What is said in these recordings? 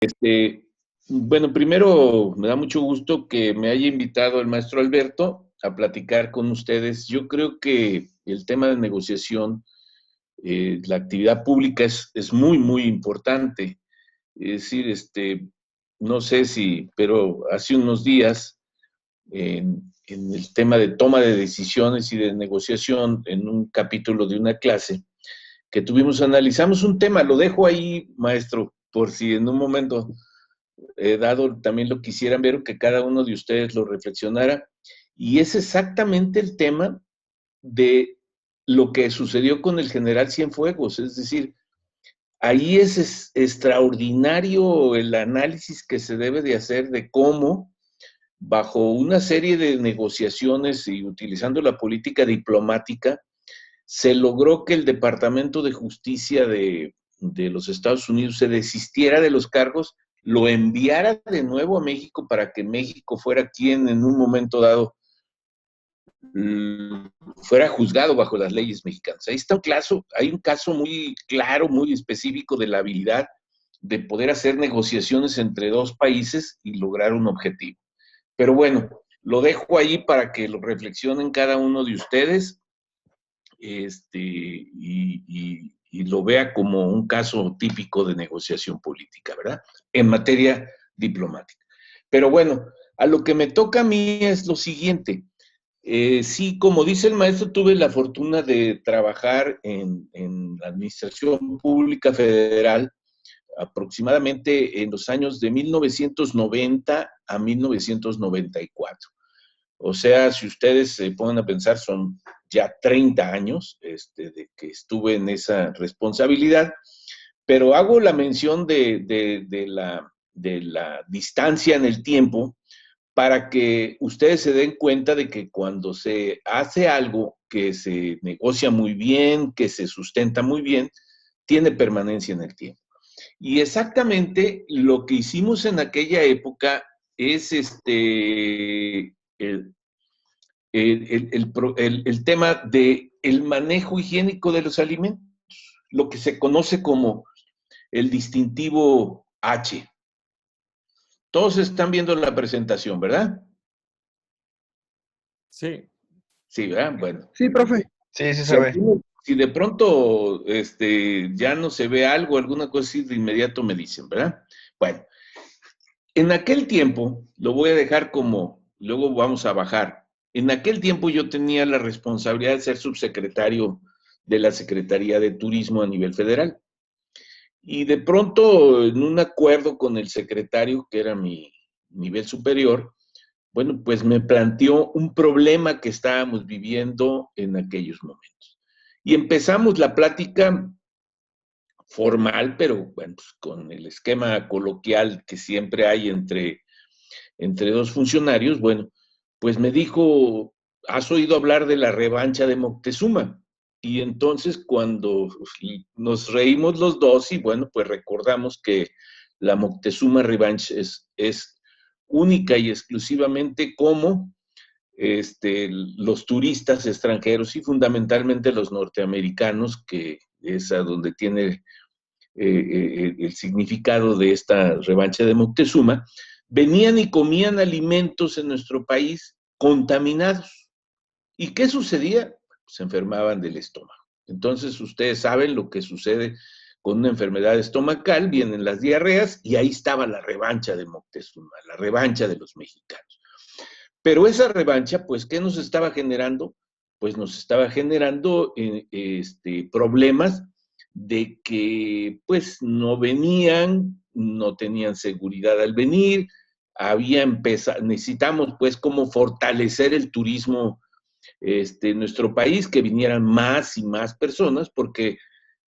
Este, bueno, primero me da mucho gusto que me haya invitado el maestro Alberto a platicar con ustedes. Yo creo que el tema de negociación, la actividad pública es muy, muy importante. Es decir, no sé si, pero hace unos días, en el tema de toma de decisiones y de negociación, en un capítulo de una clase que tuvimos, analizamos un tema. Lo dejo ahí, maestro, por si en un momento dado también lo quisieran ver, o que cada uno de ustedes lo reflexionara, y es exactamente el tema de lo que sucedió con el general Cienfuegos. Es decir, ahí es extraordinario el análisis que se debe de hacer de cómo, bajo una serie de negociaciones y utilizando la política diplomática, se logró que el Departamento de Justicia de los Estados Unidos se desistiera de los cargos, lo enviara de nuevo a México para que México fuera quien en un momento dado fuera juzgado bajo las leyes mexicanas. Ahí está hay un caso muy claro, muy específico de la habilidad de poder hacer negociaciones entre dos países y lograr un objetivo. Pero bueno, lo dejo ahí para que lo reflexionen cada uno de ustedes, y lo vea como un caso típico de negociación política, ¿verdad? En materia diplomática. Pero bueno, a lo que me toca a mí es lo siguiente. Sí, como dice el maestro, tuve la fortuna de trabajar en la Administración Pública Federal aproximadamente en los años de 1990 a 1994. O sea, si ustedes se ponen a pensar, son ya 30 años de que estuve en esa responsabilidad, pero hago la mención de la distancia en el tiempo para que ustedes se den cuenta de que cuando se hace algo que se negocia muy bien, que se sustenta muy bien, tiene permanencia en el tiempo. Y exactamente lo que hicimos en aquella época es el tema del manejo higiénico de los alimentos, lo que se conoce como el distintivo H. Todos están viendo la presentación, ¿verdad? Sí. Sí, ¿verdad? Bueno. Sí, profe. Sí, sí se ve. Si de pronto ya no se ve algo, alguna cosa así, de inmediato me dicen, ¿verdad? Bueno, en aquel tiempo, lo voy a dejar como, luego vamos a bajar. En aquel tiempo yo tenía la responsabilidad de ser subsecretario de la Secretaría de Turismo a nivel federal. Y de pronto, en un acuerdo con el secretario, que era mi nivel superior, bueno, pues me planteó un problema que estábamos viviendo en aquellos momentos. Y empezamos la plática formal, pero bueno, pues con el esquema coloquial que siempre hay entre dos funcionarios. Bueno, pues me dijo, ¿has oído hablar de la revancha de Moctezuma? Y entonces cuando nos reímos los dos y bueno, pues recordamos que la Moctezuma Revenge es única y exclusivamente como los turistas extranjeros y fundamentalmente los norteamericanos, que es a donde tiene el significado de esta revancha de Moctezuma, venían y comían alimentos en nuestro país contaminados. ¿Y qué sucedía? Se enfermaban del estómago. Entonces, ustedes saben lo que sucede con una enfermedad estomacal, vienen las diarreas y ahí estaba la revancha de Moctezuma, la revancha de los mexicanos. Pero esa revancha, pues, ¿qué nos estaba generando? Pues nos estaba generando problemas de que, pues, no venían, no tenían seguridad al venir, necesitamos, pues, como fortalecer el turismo en nuestro país, que vinieran más y más personas, porque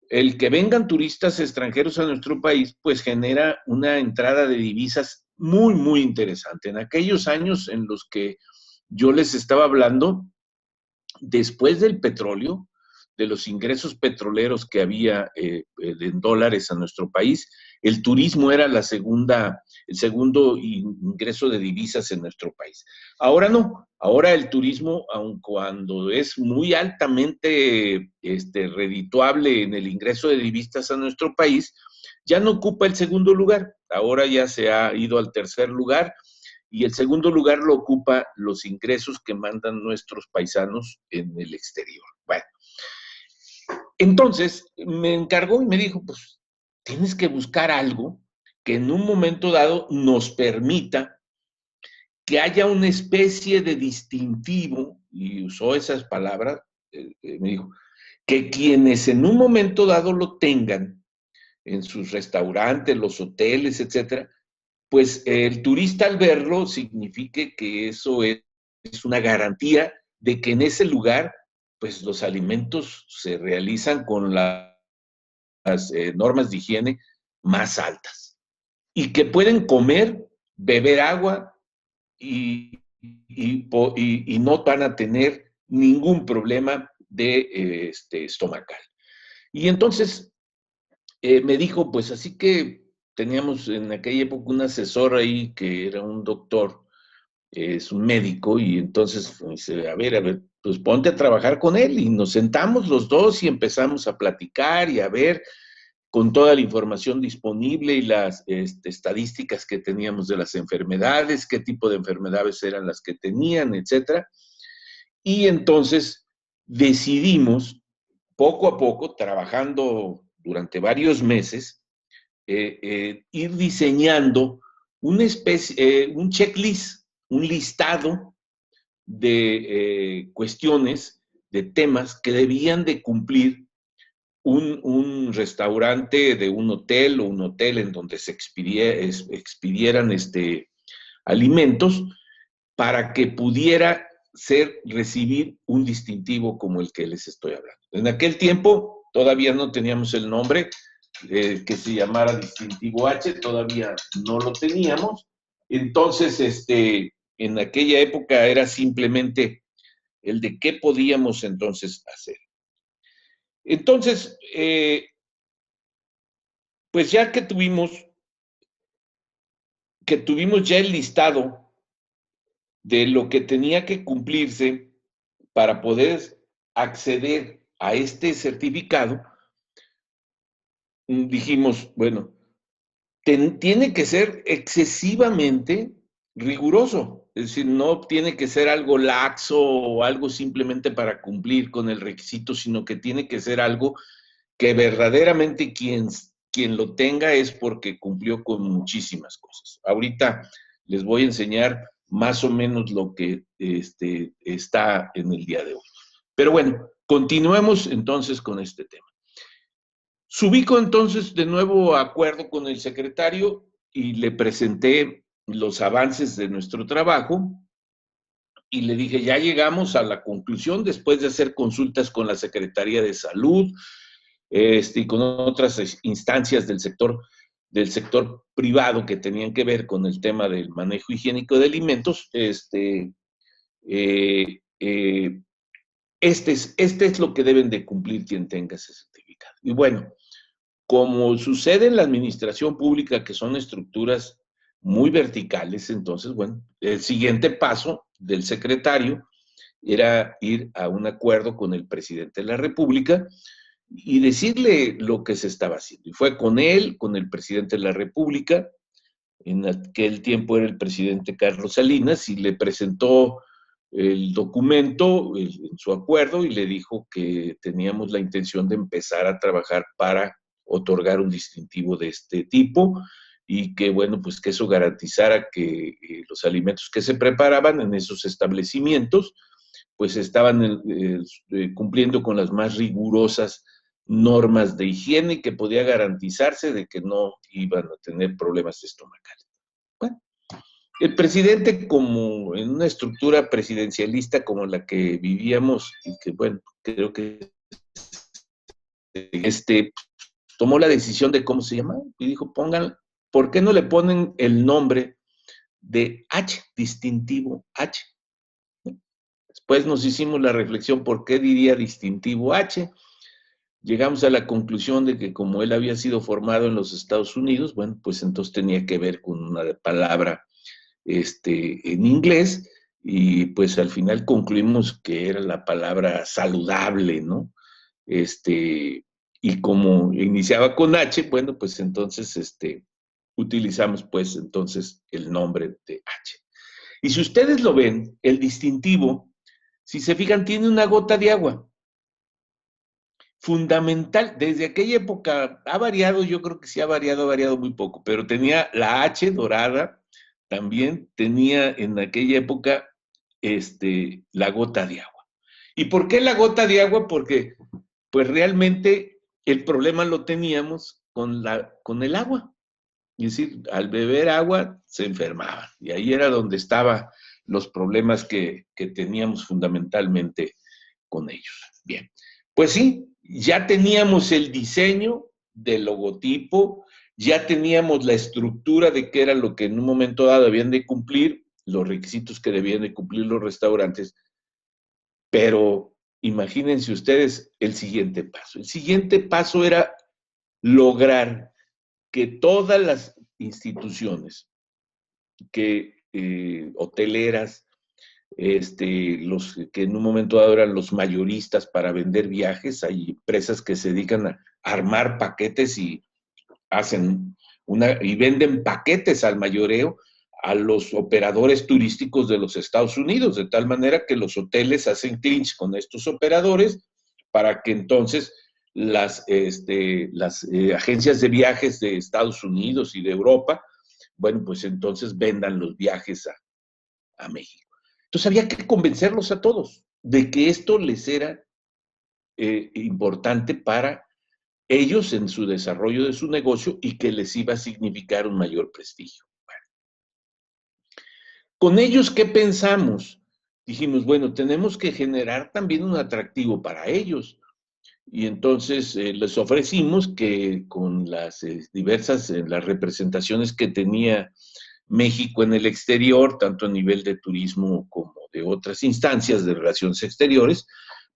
el que vengan turistas extranjeros a nuestro país, pues genera una entrada de divisas muy, muy interesante. En aquellos años en los que yo les estaba hablando, después del petróleo, de los ingresos petroleros que había en dólares a nuestro país, el turismo era el segundo ingreso de divisas en nuestro país. Ahora no, ahora el turismo, aun cuando es muy altamente redituable en el ingreso de divisas a nuestro país, ya no ocupa el segundo lugar, ahora ya se ha ido al tercer lugar, y el segundo lugar lo ocupa los ingresos que mandan nuestros paisanos en el exterior. Bueno, entonces me encargó y me dijo, pues tienes que buscar algo que en un momento dado nos permita que haya una especie de distintivo, y usó esas palabras, me dijo, que quienes en un momento dado lo tengan en sus restaurantes, los hoteles, etcétera, pues el turista al verlo signifique que eso es una garantía de que en ese lugar, pues los alimentos se realizan con las normas de higiene más altas y que pueden comer, beber agua y no van a tener ningún problema de estomacal. Y entonces me dijo, pues así que teníamos en aquella época un asesor ahí que era un doctor, es un médico, y entonces me dice, a ver, pues ponte a trabajar con él, y nos sentamos los dos y empezamos a platicar y a ver con toda la información disponible y las estadísticas que teníamos de las enfermedades, qué tipo de enfermedades eran las que tenían, etcétera. Y entonces decidimos, poco a poco, trabajando durante varios meses, ir diseñando una especie, un checklist, un listado de cuestiones, de temas que debían de cumplir un restaurante de un hotel o un hotel en donde se expidieran alimentos para que pudiera recibir un distintivo como el que les estoy hablando. En aquel tiempo todavía no teníamos el nombre que se llamara distintivo H, todavía no lo teníamos. Entonces, en aquella época era simplemente el de qué podíamos entonces hacer. Entonces, pues ya que tuvimos ya el listado de lo que tenía que cumplirse para poder acceder a este certificado, dijimos, bueno, tiene que ser excesivamente riguroso, es decir, no tiene que ser algo laxo o algo simplemente para cumplir con el requisito, sino que tiene que ser algo que verdaderamente quien lo tenga es porque cumplió con muchísimas cosas. Ahorita les voy a enseñar más o menos lo que está en el día de hoy. Pero bueno, continuemos entonces con este tema. Subico entonces de nuevo acuerdo con el secretario y le presenté los avances de nuestro trabajo y le dije, ya llegamos a la conclusión después de hacer consultas con la Secretaría de Salud, y con otras instancias del sector privado que tenían que ver con el tema del manejo higiénico de alimentos, este es lo que deben de cumplir quien tenga ese certificado. Y bueno, como sucede en la administración pública, que son estructuras muy verticales, entonces, bueno, el siguiente paso del secretario era ir a un acuerdo con el presidente de la República y decirle lo que se estaba haciendo. Y fue con él, con el presidente de la República, en aquel tiempo era el presidente Carlos Salinas, y le presentó el documento en su acuerdo y le dijo que teníamos la intención de empezar a trabajar para otorgar un distintivo de este tipo y que, bueno, pues que eso garantizara que los alimentos que se preparaban en esos establecimientos pues estaban cumpliendo con las más rigurosas normas de higiene, que podía garantizarse de que no iban a tener problemas estomacales. Bueno, el presidente, como en una estructura presidencialista como la que vivíamos, y que bueno, creo que tomó la decisión de cómo se llama, y dijo, ¿por qué no le ponen el nombre de H, distintivo H? Después nos hicimos la reflexión, ¿por qué diría distintivo H? Llegamos a la conclusión de que como él había sido formado en los Estados Unidos, bueno, pues entonces tenía que ver con una palabra en inglés, y pues al final concluimos que era la palabra saludable, ¿no? y como iniciaba con H, bueno, pues entonces utilizamos pues entonces el nombre de H. Y si ustedes lo ven, el distintivo, si se fijan, tiene una gota de agua. Fundamental, desde aquella época ha variado, yo creo que sí ha variado muy poco, pero tenía la H dorada, también tenía en aquella época la gota de agua. ¿Y por qué la gota de agua? Porque pues realmente el problema lo teníamos con el agua. Es decir, al beber agua se enfermaban. Y ahí era donde estaban los problemas que teníamos fundamentalmente con ellos. Bien, pues sí, ya teníamos el diseño del logotipo, ya teníamos la estructura de qué era lo que en un momento dado debían de cumplir, los requisitos que debían de cumplir los restaurantes, pero imagínense ustedes el siguiente paso. El siguiente paso era lograr que todas las instituciones hoteleras, los que en un momento dado eran los mayoristas para vender viajes, hay empresas que se dedican a armar paquetes y y venden paquetes al mayoreo a los operadores turísticos de los Estados Unidos, de tal manera que los hoteles hacen clinch con estos operadores para que entonces las agencias de viajes de Estados Unidos y de Europa, bueno, pues entonces vendan los viajes a México. Entonces había que convencerlos a todos de que esto les era importante para ellos en su desarrollo de su negocio y que les iba a significar un mayor prestigio. Bueno, con ellos, ¿qué pensamos? Dijimos, bueno, tenemos que generar también un atractivo para ellos. Y entonces les ofrecimos que con las diversas las representaciones que tenía México en el exterior, tanto a nivel de turismo como de otras instancias de relaciones exteriores,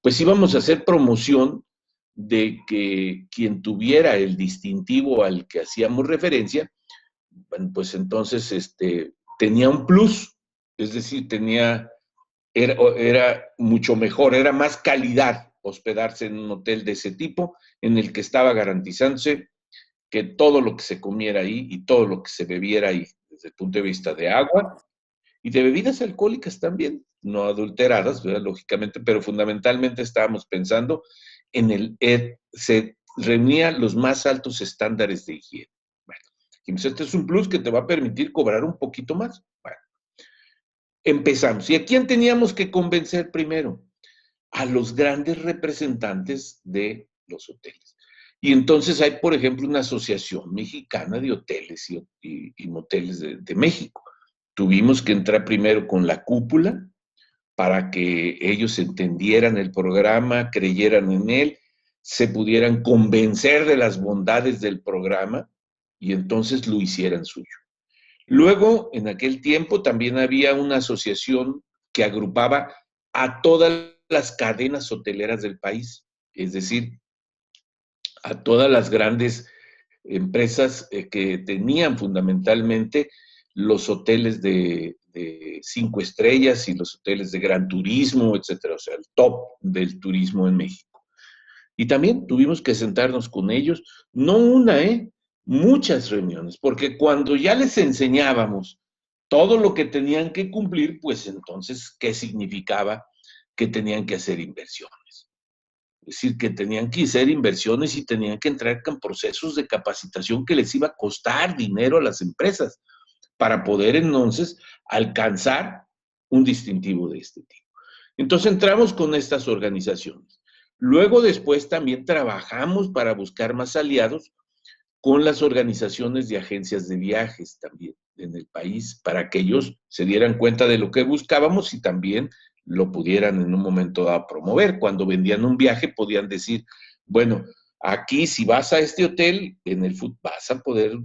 pues íbamos a hacer promoción de que quien tuviera el distintivo al que hacíamos referencia, bueno, pues entonces tenía un plus, es decir, era mucho mejor, era más calidad hospedarse en un hotel de ese tipo, en el que estaba garantizándose que todo lo que se comiera ahí y todo lo que se bebiera ahí, desde el punto de vista de agua y de bebidas alcohólicas también, no adulteradas, ¿verdad? Lógicamente, pero fundamentalmente estábamos pensando se reunían los más altos estándares de higiene. Bueno, dijimos, este es un plus que te va a permitir cobrar un poquito más. Bueno, empezamos. ¿Y a quién teníamos que convencer primero? A los grandes representantes de los hoteles. Y entonces hay, por ejemplo, una asociación mexicana de hoteles y moteles de México. Tuvimos que entrar primero con la cúpula para que ellos entendieran el programa, creyeran en él, se pudieran convencer de las bondades del programa y entonces lo hicieran suyo. Luego, en aquel tiempo, también había una asociación que agrupaba a todas las cadenas hoteleras del país, es decir, a todas las grandes empresas que tenían fundamentalmente los hoteles de 5 estrellas y los hoteles de gran turismo, etcétera, o sea, el top del turismo en México. Y también tuvimos que sentarnos con ellos, no una, muchas reuniones, porque cuando ya les enseñábamos todo lo que tenían que cumplir, pues entonces, ¿qué significaba? Que tenían que hacer inversiones. Es decir, que tenían que hacer inversiones y tenían que entrar en procesos de capacitación que les iba a costar dinero a las empresas para poder entonces alcanzar un distintivo de este tipo. Entonces entramos con estas organizaciones. Luego después también trabajamos para buscar más aliados con las organizaciones de agencias de viajes también en el país, para que ellos se dieran cuenta de lo que buscábamos y también lo pudieran en un momento dado promover. Cuando vendían un viaje podían decir, bueno, aquí si vas a este hotel, en el food vas a poder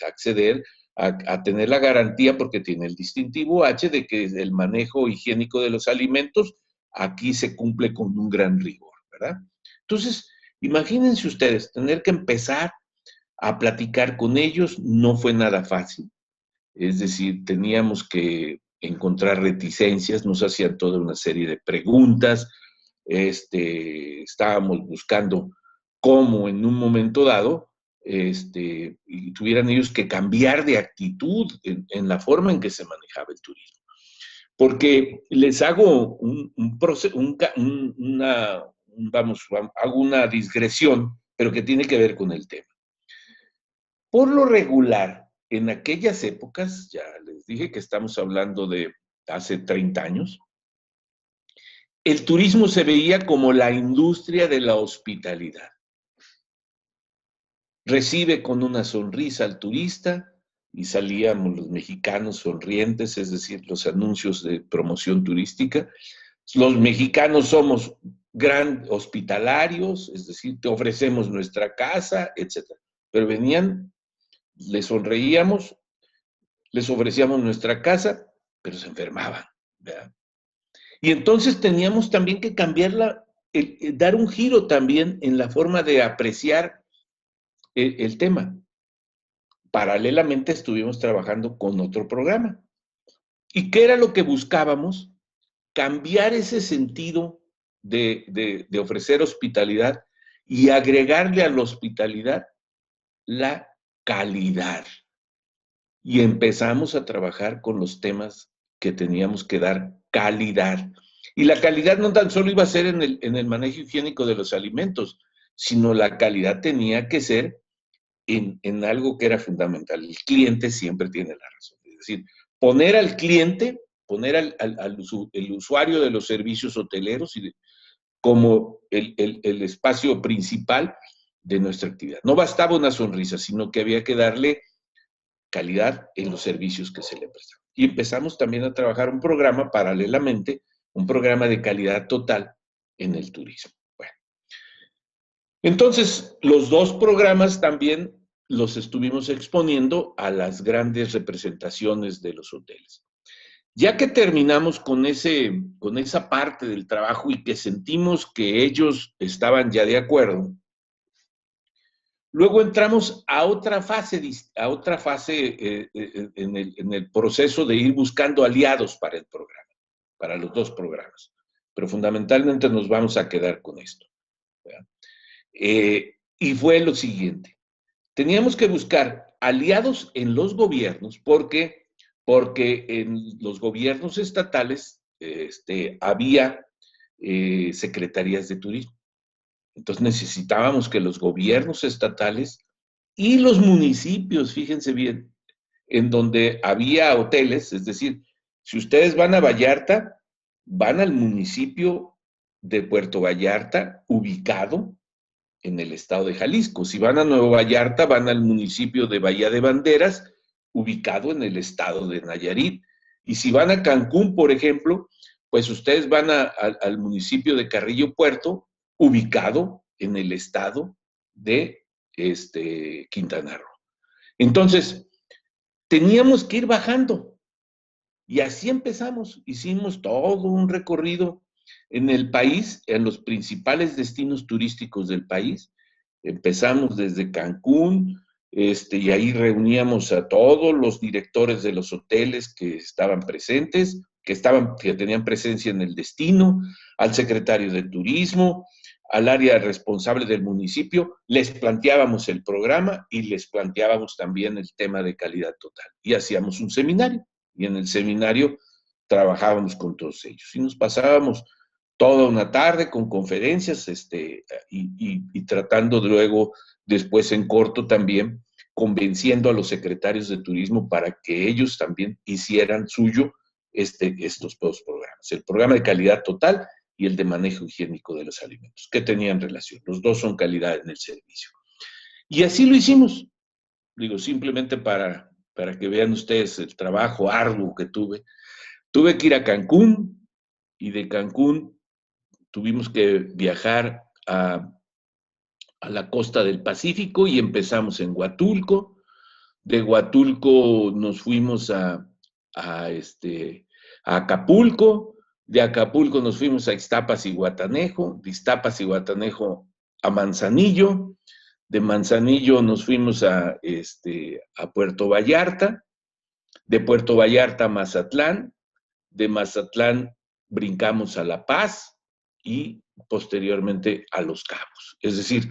acceder a tener la garantía porque tiene el distintivo H de que el manejo higiénico de los alimentos aquí se cumple con un gran rigor, ¿verdad? Entonces, imagínense ustedes tener que empezar a platicar con ellos, no fue nada fácil, es decir, teníamos que encontrar reticencias, nos hacían toda una serie de preguntas, estábamos buscando cómo en un momento dado y tuvieran ellos que cambiar de actitud en la forma en que se manejaba el turismo. Porque les hago hago una digresión, pero que tiene que ver con el tema. Por lo regular, en aquellas épocas, ya les dije que estamos hablando de hace 30 años, el turismo se veía como la industria de la hospitalidad. Recibe con una sonrisa al turista y salíamos los mexicanos sonrientes, es decir, los anuncios de promoción turística. Los mexicanos somos gran hospitalarios, es decir, te ofrecemos nuestra casa, etc. Pero venían, les sonreíamos, les ofrecíamos nuestra casa, pero se enfermaban, ¿verdad? Y entonces teníamos también que cambiarla, dar un giro también en la forma de apreciar el tema. Paralelamente estuvimos trabajando con otro programa. ¿Y qué era lo que buscábamos? Cambiar ese sentido de ofrecer hospitalidad y agregarle a la hospitalidad la calidad. Y empezamos a trabajar con los temas que teníamos que dar calidad. Y la calidad no tan solo iba a ser en el manejo higiénico de los alimentos, sino la calidad tenía que ser en algo que era fundamental. El cliente siempre tiene la razón. Es decir, poner al cliente, poner el usuario de los servicios hoteleros como el espacio principal de nuestra actividad. No bastaba una sonrisa, sino que había que darle calidad en los servicios que se le prestan. Y empezamos también a trabajar un programa paralelamente, un programa de calidad total en el turismo. Bueno, entonces los dos programas también los estuvimos exponiendo a las grandes representaciones de los hoteles. Ya que terminamos con esa parte del trabajo y que sentimos que ellos estaban ya de acuerdo, luego entramos a otra fase en el proceso de ir buscando aliados para el programa, para los dos programas. Pero fundamentalmente nos vamos a quedar con esto. Y fue lo siguiente. Teníamos que buscar aliados en los gobiernos porque en los gobiernos estatales había secretarías de turismo. Entonces necesitábamos que los gobiernos estatales y los municipios, fíjense bien, en donde había hoteles, es decir, si ustedes van a Vallarta, van al municipio de Puerto Vallarta, ubicado en el estado de Jalisco. Si van a Nuevo Vallarta, van al municipio de Bahía de Banderas, ubicado en el estado de Nayarit. Y si van a Cancún, por ejemplo, pues ustedes van al municipio de Carrillo Puerto, ubicado en el estado de Quintana Roo. Entonces, teníamos que ir bajando. Y así empezamos. Hicimos todo un recorrido en el país, en los principales destinos turísticos del país. Empezamos desde Cancún, y ahí reuníamos a todos los directores de los hoteles que estaban presentes, que tenían presencia en el destino, al secretario de turismo, al área responsable del municipio, les planteábamos el programa y les planteábamos también el tema de calidad total. Y hacíamos un seminario, y en el seminario trabajábamos con todos ellos. Y nos pasábamos toda una tarde con conferencias y tratando de luego, después en corto también, convenciendo a los secretarios de turismo para que ellos también hicieran suyo estos dos programas, el programa de calidad total y el de manejo higiénico de los alimentos, que tenían relación. Los dos son calidad en el servicio. Y así lo hicimos, digo, simplemente para que vean ustedes el trabajo arduo que tuve. Tuve que ir a Cancún y de Cancún tuvimos que viajar a la costa del Pacífico y empezamos en Huatulco. De Huatulco nos fuimos a Acapulco. De Acapulco nos fuimos a Ixtapas y Guatanejo. De Ixtapas y Guatanejo a Manzanillo. De Manzanillo nos fuimos a Puerto Vallarta. De Puerto Vallarta a Mazatlán. De Mazatlán brincamos a La Paz y posteriormente a Los Cabos. Es decir,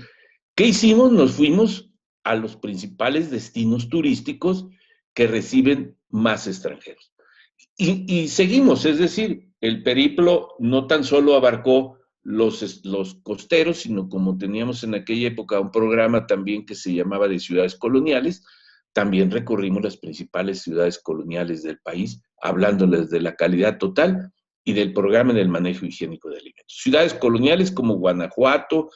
¿Qué hicimos? Nos fuimos a los principales destinos turísticos que reciben más extranjeros. Y seguimos, es decir, el periplo no tan solo abarcó los costeros, sino como teníamos en aquella época un programa también que se llamaba de ciudades coloniales, también recorrimos las principales ciudades coloniales del país, hablándoles de la calidad total y del programa del manejo higiénico de alimentos. Ciudades coloniales como Guanajuato,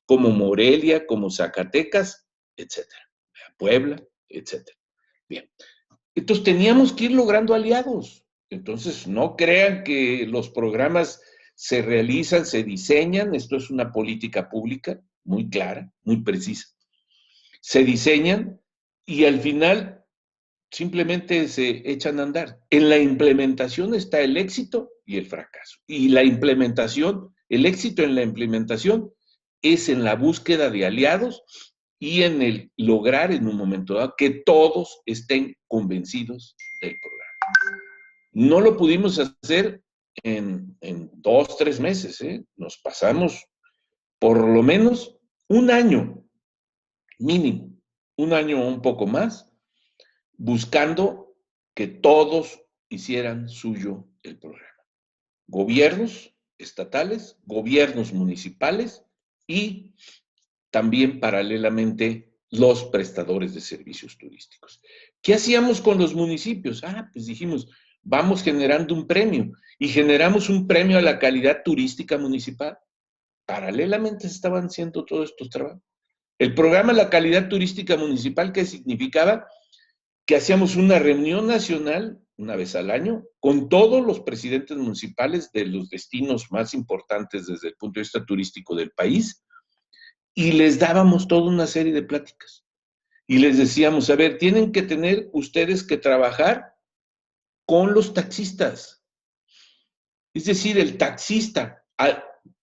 como Morelia, como Zacatecas, etcétera, Puebla, etcétera. Bien. Entonces teníamos que ir logrando aliados. Entonces no crean que los programas se realizan, se diseñan, esto es una política pública muy clara, muy precisa. Se diseñan y al final simplemente se echan a andar. En la implementación está el éxito y el fracaso. Y la implementación, el éxito en la implementación es en la búsqueda de aliados y en el lograr en un momento dado que todos estén convencidos del programa. No lo pudimos hacer en 2, 3 meses, ¿eh? Nos pasamos por lo menos un año mínimo, un año o un poco más, buscando que todos hicieran suyo el programa. Gobiernos estatales, gobiernos municipales y también paralelamente los prestadores de servicios turísticos. ¿Qué hacíamos con los municipios? Pues dijimos, vamos generando un premio y generamos un premio a la calidad turística municipal. Paralelamente se estaban haciendo todos estos trabajos. El programa La Calidad Turística Municipal, ¿qué significaba? Que hacíamos una reunión nacional una vez al año con todos los presidentes municipales de los destinos más importantes desde el punto de vista turístico del país y les dábamos toda una serie de pláticas. Y les decíamos, a ver, tienen que tener ustedes que trabajar con los taxistas. Es decir, el taxista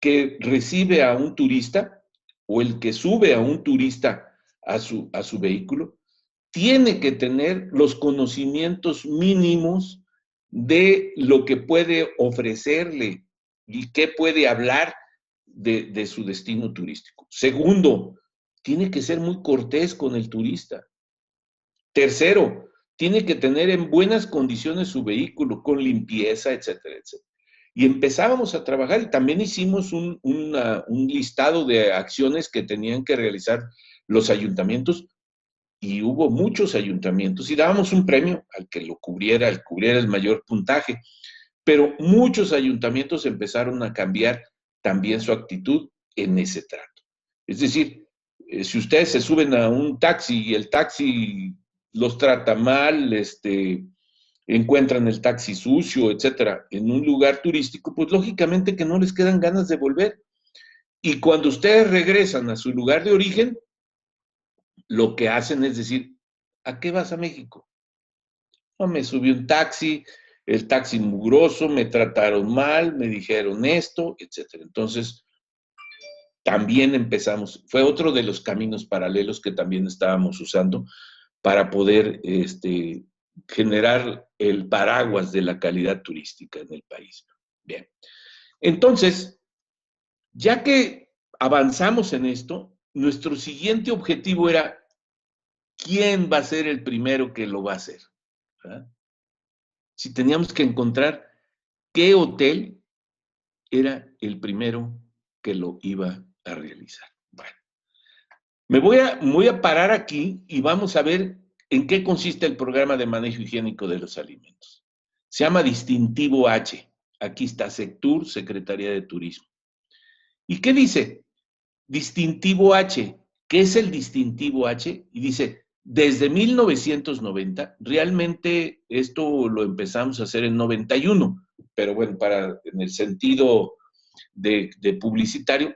que recibe a un turista o el que sube a un turista a su vehículo, tiene que tener los conocimientos mínimos de lo que puede ofrecerle y qué puede hablar de su destino turístico. Segundo, tiene que ser muy cortés con el turista. Tercero, tiene que tener en buenas condiciones su vehículo, con limpieza, etcétera, etcétera. Y empezábamos a trabajar y también hicimos un listado de acciones que tenían que realizar los ayuntamientos y hubo muchos ayuntamientos y dábamos un premio al que lo cubriera, el mayor puntaje, pero muchos ayuntamientos empezaron a cambiar también su actitud en ese trato. Es decir, si ustedes se suben a un taxi y el taxi los trata mal, encuentran el taxi sucio, etcétera, en un lugar turístico, pues lógicamente que no les quedan ganas de volver. Y cuando ustedes regresan a su lugar de origen, lo que hacen es decir, ¿a qué vas a México? No, me subí un taxi, el taxi mugroso, me trataron mal, me dijeron esto, etcétera. Entonces, también empezamos, fue otro de los caminos paralelos que también estábamos usando para poder generar el paraguas de la calidad turística en el país. Bien, entonces, ya que avanzamos en esto, nuestro siguiente objetivo era, ¿quién va a ser el primero que lo va a hacer? ¿Verdad? Si teníamos que encontrar qué hotel era el primero que lo iba a realizar. Bueno, voy a parar aquí y vamos a ver en qué consiste el programa de manejo higiénico de los alimentos. Se llama Distintivo H. Aquí está Sectur, Secretaría de Turismo. ¿Y qué dice? Distintivo H. ¿Qué es el distintivo H? Y dice, desde 1990, realmente esto lo empezamos a hacer en 91, pero bueno, en el sentido de publicitario,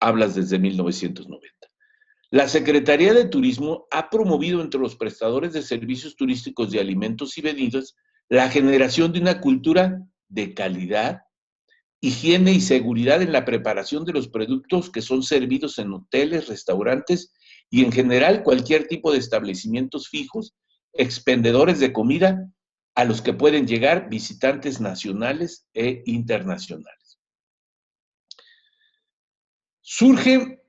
hablas desde 1990. La Secretaría de Turismo ha promovido entre los prestadores de servicios turísticos de alimentos y bebidas la generación de una cultura de calidad, higiene y seguridad en la preparación de los productos que son servidos en hoteles, restaurantes y en general cualquier tipo de establecimientos fijos, expendedores de comida a los que pueden llegar visitantes nacionales e internacionales. Surge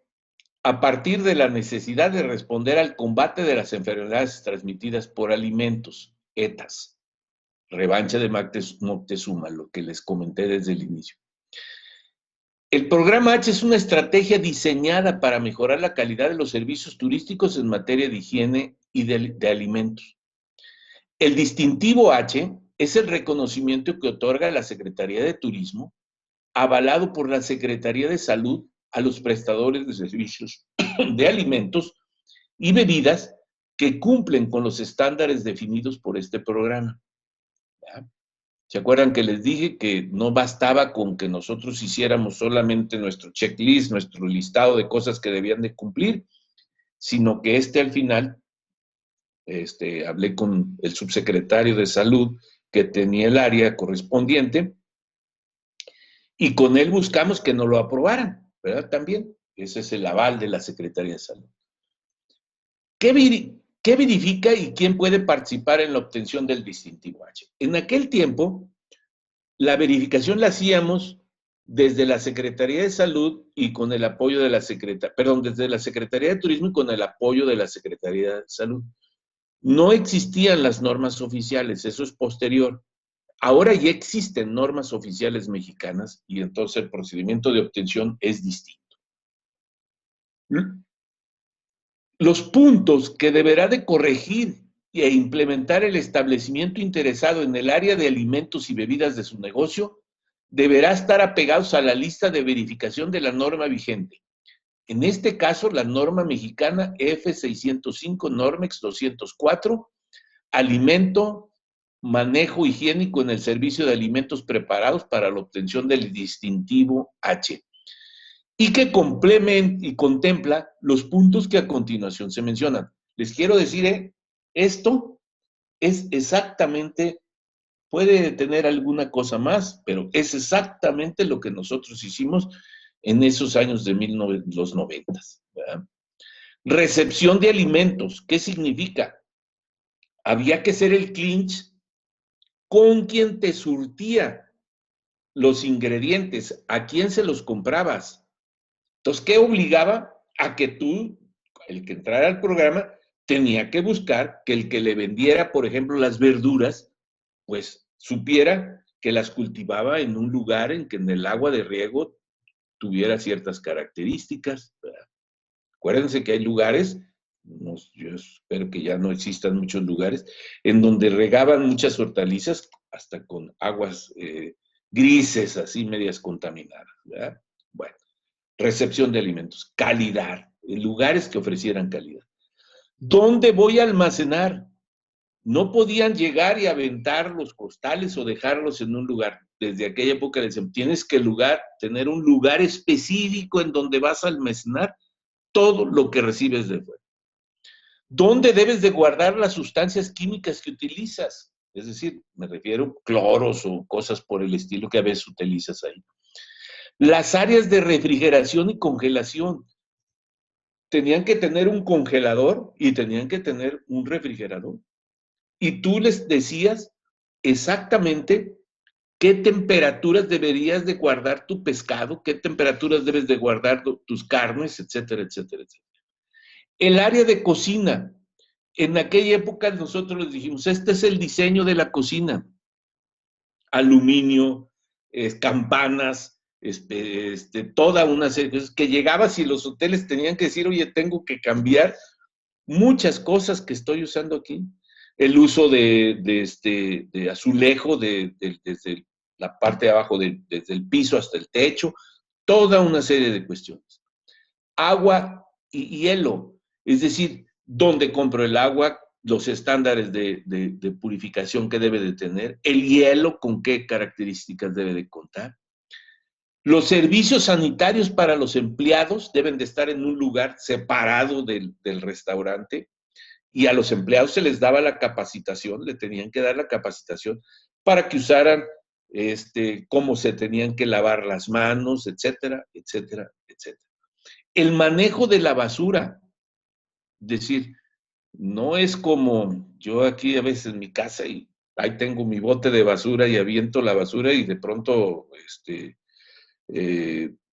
a partir de la necesidad de responder al combate de las enfermedades transmitidas por alimentos, ETAs, revancha de Moctezuma, lo que les comenté desde el inicio. El programa H es una estrategia diseñada para mejorar la calidad de los servicios turísticos en materia de higiene y de alimentos. El distintivo H es el reconocimiento que otorga la Secretaría de Turismo, avalado por la Secretaría de Salud, a los prestadores de servicios de alimentos y bebidas que cumplen con los estándares definidos por este programa. ¿Ya? ¿Se acuerdan que les dije que no bastaba con que nosotros hiciéramos solamente nuestro checklist, nuestro listado de cosas que debían de cumplir, sino que al final, hablé con el subsecretario de Salud que tenía el área correspondiente y con él buscamos que nos lo aprobaran, ¿verdad? También, ese es el aval de la Secretaría de Salud. ¿Qué verifica y quién puede participar en la obtención del distintivo H? En aquel tiempo, la verificación la hacíamos desde la Secretaría de Salud y con el apoyo de desde la Secretaría de Turismo y con el apoyo de la Secretaría de Salud. No existían las normas oficiales, eso es posterior. Ahora ya existen normas oficiales mexicanas y entonces el procedimiento de obtención es distinto. Los puntos que deberá de corregir e implementar el establecimiento interesado en el área de alimentos y bebidas de su negocio deberá estar apegados a la lista de verificación de la norma vigente. En este caso, la norma mexicana F605 Normex 204, alimento, manejo higiénico en el servicio de alimentos preparados para la obtención del distintivo H, y que complementa y contempla los puntos que a continuación se mencionan. Les quiero decir, esto es exactamente, puede tener alguna cosa más, pero es exactamente lo que nosotros hicimos en esos años de los 90. ¿Verdad? Recepción de alimentos, ¿qué significa? Había que hacer el clinch con quien te surtía los ingredientes, a quién se los comprabas. Entonces, ¿qué obligaba? A que tú, el que entrara al programa, tenía que buscar que el que le vendiera, por ejemplo, las verduras, pues supiera que las cultivaba en un lugar en que en el agua de riego tuviera ciertas características. ¿Verdad? Acuérdense que hay lugares, yo espero que ya no existan muchos lugares, en donde regaban muchas hortalizas hasta con aguas grises, así medias contaminadas. ¿Verdad? Bueno, recepción de alimentos, calidad, lugares que ofrecieran calidad. ¿Dónde voy a almacenar? No podían llegar y aventar los costales o dejarlos en un lugar. Desde aquella época decían, tienes que tener un lugar específico en donde vas a almacenar todo lo que recibes de fuera. ¿Dónde debes de guardar las sustancias químicas que utilizas? Es decir, me refiero a cloros o cosas por el estilo que a veces utilizas ahí. Las áreas de refrigeración y congelación. Tenían que tener un congelador y tenían que tener un refrigerador. Y tú les decías exactamente qué temperaturas deberías de guardar tu pescado, qué temperaturas debes de guardar tus carnes, etcétera, etcétera, etcétera. El área de cocina. En aquella época nosotros les dijimos, este es el diseño de la cocina. Aluminio, campanas, toda una serie de cosas que llegabas y los hoteles tenían que decir, oye, tengo que cambiar muchas cosas que estoy usando aquí. El uso de azulejo desde la parte de abajo, desde el piso hasta el techo, toda una serie de cuestiones. Agua y hielo, es decir, dónde compro el agua, los estándares de purificación que debe de tener, el hielo con qué características debe de contar. Los servicios sanitarios para los empleados deben de estar en un lugar separado del restaurante y a los empleados se les daba la capacitación, le tenían que dar la capacitación para que usaran cómo se tenían que lavar las manos, etcétera, etcétera, etcétera. El manejo de la basura, es decir, no es como yo aquí a veces en mi casa y ahí tengo mi bote de basura y aviento la basura y de pronto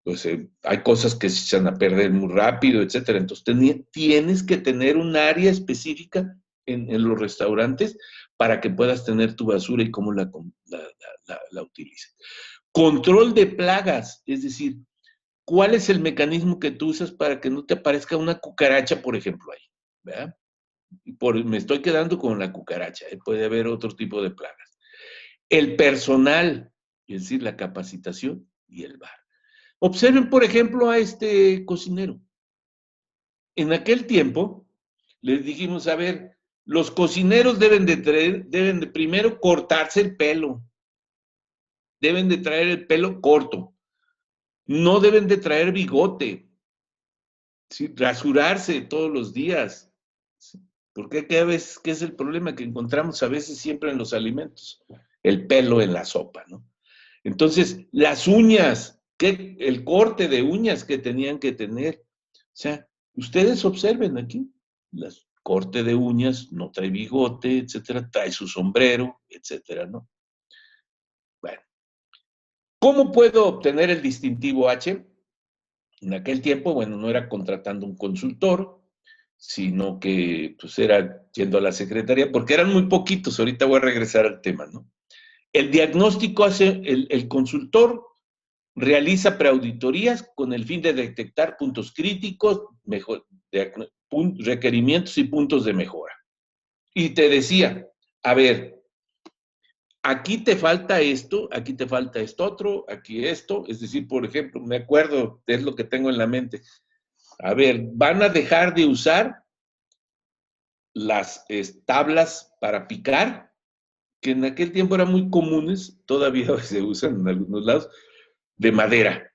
pues hay cosas que se van a perder muy rápido, etcétera. Entonces tienes que tener un área específica en los restaurantes para que puedas tener tu basura y cómo la utilizas. Control de plagas, es decir, ¿cuál es el mecanismo que tú usas para que no te aparezca una cucaracha, por ejemplo, ahí? ¿Verdad? Me estoy quedando con la cucaracha, puede haber otro tipo de plagas. El personal, es decir, la capacitación y el bar. Observen, por ejemplo, a este cocinero. En aquel tiempo, les dijimos, a ver, los cocineros deben de primero cortarse el pelo, deben de traer el pelo corto, no deben de traer bigote, ¿sí? Rasurarse todos los días, ¿sí? Porque ¿qué es el problema que encontramos a veces siempre en los alimentos? El pelo en la sopa, ¿no? Entonces, las uñas, el corte de uñas que tenían que tener. O sea, ustedes observen aquí, el corte de uñas, no trae bigote, etcétera, trae su sombrero, etcétera, ¿no? Bueno, ¿cómo puedo obtener el distintivo H? En aquel tiempo, bueno, no era contratando un consultor, sino que pues era yendo a la secretaría, porque eran muy poquitos, ahorita voy a regresar al tema, ¿no? El diagnóstico hace el consultor, realiza preauditorías con el fin de detectar puntos críticos, requerimientos y puntos de mejora. Y te decía, a ver, aquí te falta esto, aquí te falta esto otro, aquí esto, es decir, por ejemplo, me acuerdo, es lo que tengo en la mente. A ver, van a dejar de usar las tablas para picar, que en aquel tiempo eran muy comunes, todavía se usan en algunos lados, de madera.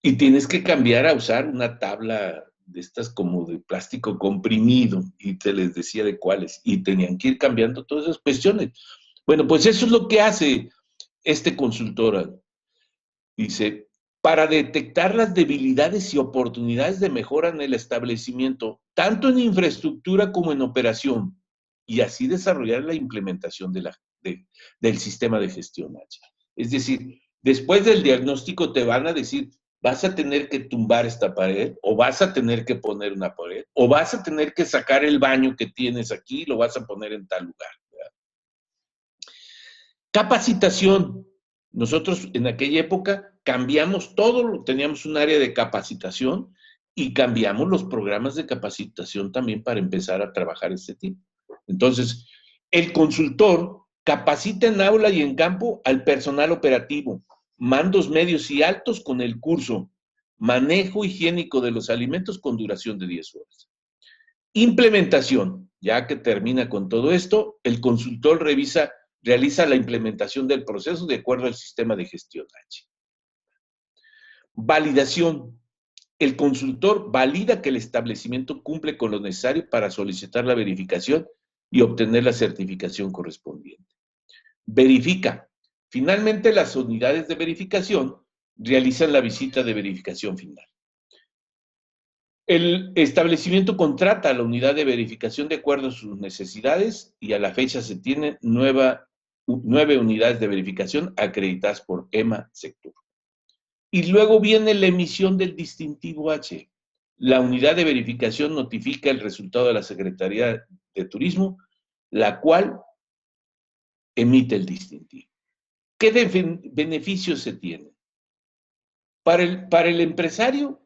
Y tienes que cambiar a usar una tabla de estas como de plástico comprimido, y te les decía de cuáles, y tenían que ir cambiando todas esas cuestiones. Bueno, pues eso es lo que hace este consultor. Dice, para detectar las debilidades y oportunidades de mejora en el establecimiento, tanto en infraestructura como en operación, y así desarrollar la implementación del sistema de gestión H. Es decir, después del diagnóstico te van a decir, vas a tener que tumbar esta pared, o vas a tener que poner una pared, o vas a tener que sacar el baño que tienes aquí y lo vas a poner en tal lugar. ¿Verdad? Capacitación. Nosotros en aquella época cambiamos todo, teníamos un área de capacitación y cambiamos los programas de capacitación también para empezar a trabajar este tipo. Entonces, el consultor capacita en aula y en campo al personal operativo, mandos medios y altos con el curso Manejo higiénico de los alimentos con duración de 10 horas. Implementación. Ya que termina con todo esto, el consultor realiza la implementación del proceso de acuerdo al sistema de gestión H. Validación. El consultor valida que el establecimiento cumple con lo necesario para solicitar la verificación y obtener la certificación correspondiente. Verifica. Finalmente, las unidades de verificación realizan la visita de verificación final. El establecimiento contrata a la unidad de verificación de acuerdo a sus necesidades y a la fecha se tienen 9 unidades de verificación acreditadas por EMA Sectur. Y luego viene la emisión del distintivo H. La unidad de verificación notifica el resultado de la Secretaría de Turismo, la cual emite el distintivo. ¿Qué beneficios se tienen? Para el empresario,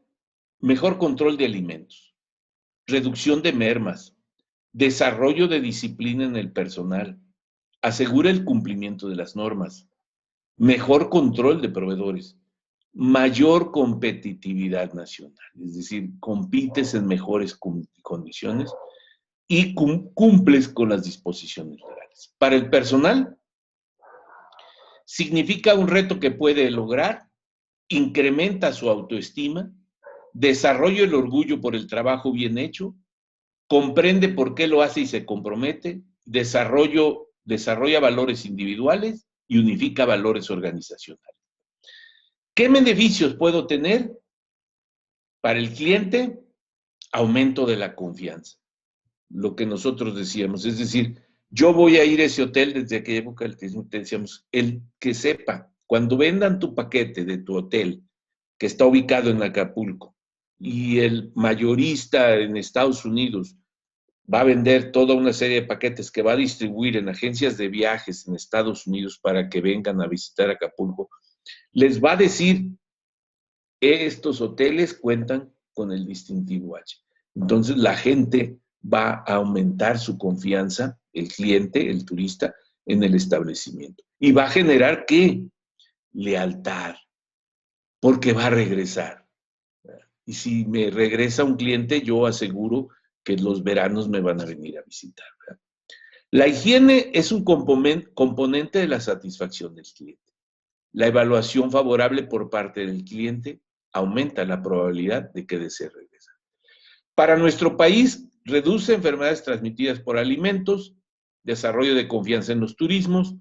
mejor control de alimentos, reducción de mermas, desarrollo de disciplina en el personal, asegura el cumplimiento de las normas, mejor control de proveedores, mayor competitividad nacional, es decir, compites en mejores condiciones y cumples con las disposiciones legales. Para el personal, significa un reto que puede lograr, incrementa su autoestima, desarrolla el orgullo por el trabajo bien hecho, comprende por qué lo hace y se compromete, desarrolla valores individuales y unifica valores organizacionales. ¿Qué beneficios puedo tener? Para el cliente, aumento de la confianza, lo que nosotros decíamos, es decir, yo voy a ir a ese hotel desde aquella época, decíamos, el que sepa, cuando vendan tu paquete de tu hotel, que está ubicado en Acapulco y el mayorista en Estados Unidos va a vender toda una serie de paquetes que va a distribuir en agencias de viajes en Estados Unidos para que vengan a visitar Acapulco, les va a decir, estos hoteles cuentan con el distintivo H. Entonces la gente va a aumentar su confianza, el cliente, el turista, en el establecimiento. Y va a generar, ¿qué? Lealtad, porque va a regresar. Y si me regresa un cliente, yo aseguro que los veranos me van a venir a visitar. ¿Verdad? La higiene es un componente de la satisfacción del cliente. La evaluación favorable por parte del cliente aumenta la probabilidad de que desee regresar. Para nuestro país, reduce enfermedades transmitidas por alimentos, desarrollo de confianza en los turismos,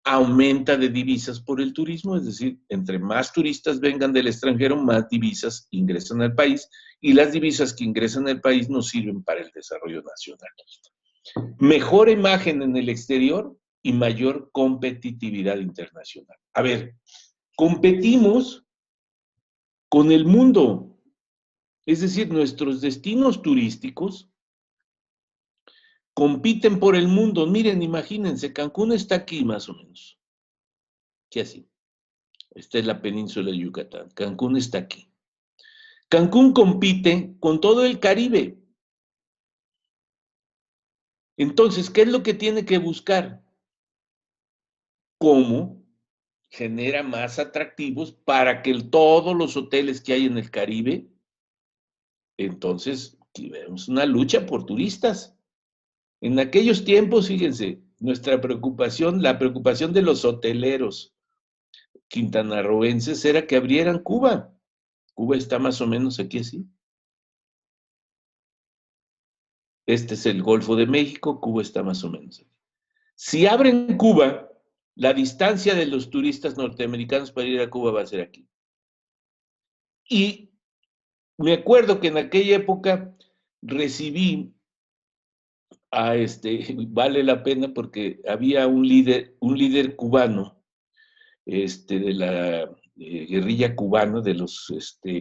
aumenta de divisas por el turismo, es decir, entre más turistas vengan del extranjero, más divisas ingresan al país y las divisas que ingresan al país nos sirven para el desarrollo nacional. Mejor imagen en el exterior y mayor competitividad internacional. A ver, competimos con el mundo, es decir, nuestros destinos turísticos compiten por el mundo. Miren, imagínense, Cancún está aquí más o menos. ¿Qué así? Esta es la península de Yucatán. Cancún está aquí. Cancún compite con todo el Caribe. Entonces, ¿qué es lo que tiene que buscar? ¿Cómo genera más atractivos para que todos los hoteles que hay en el Caribe, entonces, aquí vemos una lucha por turistas? En aquellos tiempos, fíjense, nuestra preocupación, la preocupación de los hoteleros quintanarroenses era que abrieran Cuba. Cuba está más o menos aquí así. Este es el Golfo de México, Cuba está más o menos aquí. Si abren Cuba, la distancia de los turistas norteamericanos para ir a Cuba va a ser aquí. Y me acuerdo que en aquella época recibí a vale la pena porque había un líder cubano, de la guerrilla cubana, de los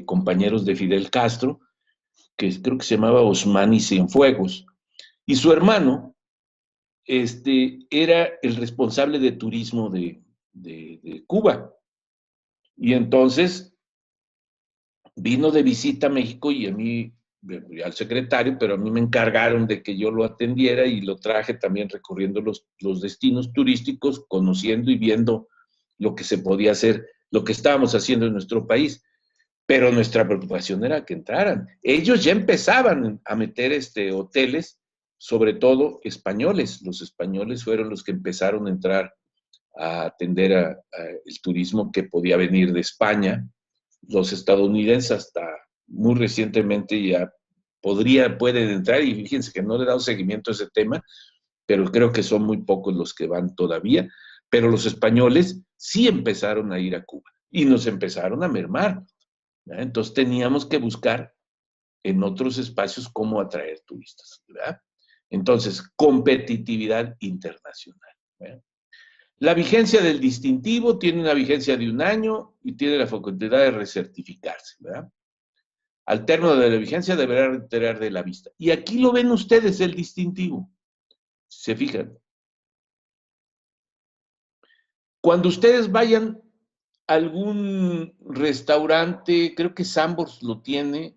compañeros de Fidel Castro, que creo que se llamaba Osmani Cienfuegos, y su hermano era el responsable de turismo de Cuba. Y entonces vino de visita a México y a mí, al secretario, pero a mí me encargaron de que yo lo atendiera y lo traje también recorriendo los destinos turísticos, conociendo y viendo lo que se podía hacer, lo que estábamos haciendo en nuestro país. Pero nuestra preocupación era que entraran. Ellos ya empezaban a meter hoteles, sobre todo españoles. Los españoles fueron los que empezaron a entrar a atender el turismo que podía venir de España. Los estadounidenses hasta muy recientemente ya pueden entrar, y fíjense que no le he dado seguimiento a ese tema, pero creo que son muy pocos los que van todavía. Pero los españoles sí empezaron a ir a Cuba y nos empezaron a mermar. ¿Verdad? Entonces teníamos que buscar en otros espacios cómo atraer turistas, ¿verdad? Entonces, competitividad internacional. ¿Verdad? La vigencia del distintivo tiene una vigencia de 1 año y tiene la facultad de recertificarse, ¿verdad? Al término de la vigencia deberá retirar de la vista. Y aquí lo ven ustedes, el distintivo. ¿Se fijan? Cuando ustedes vayan a algún restaurante, creo que Sambors lo tiene,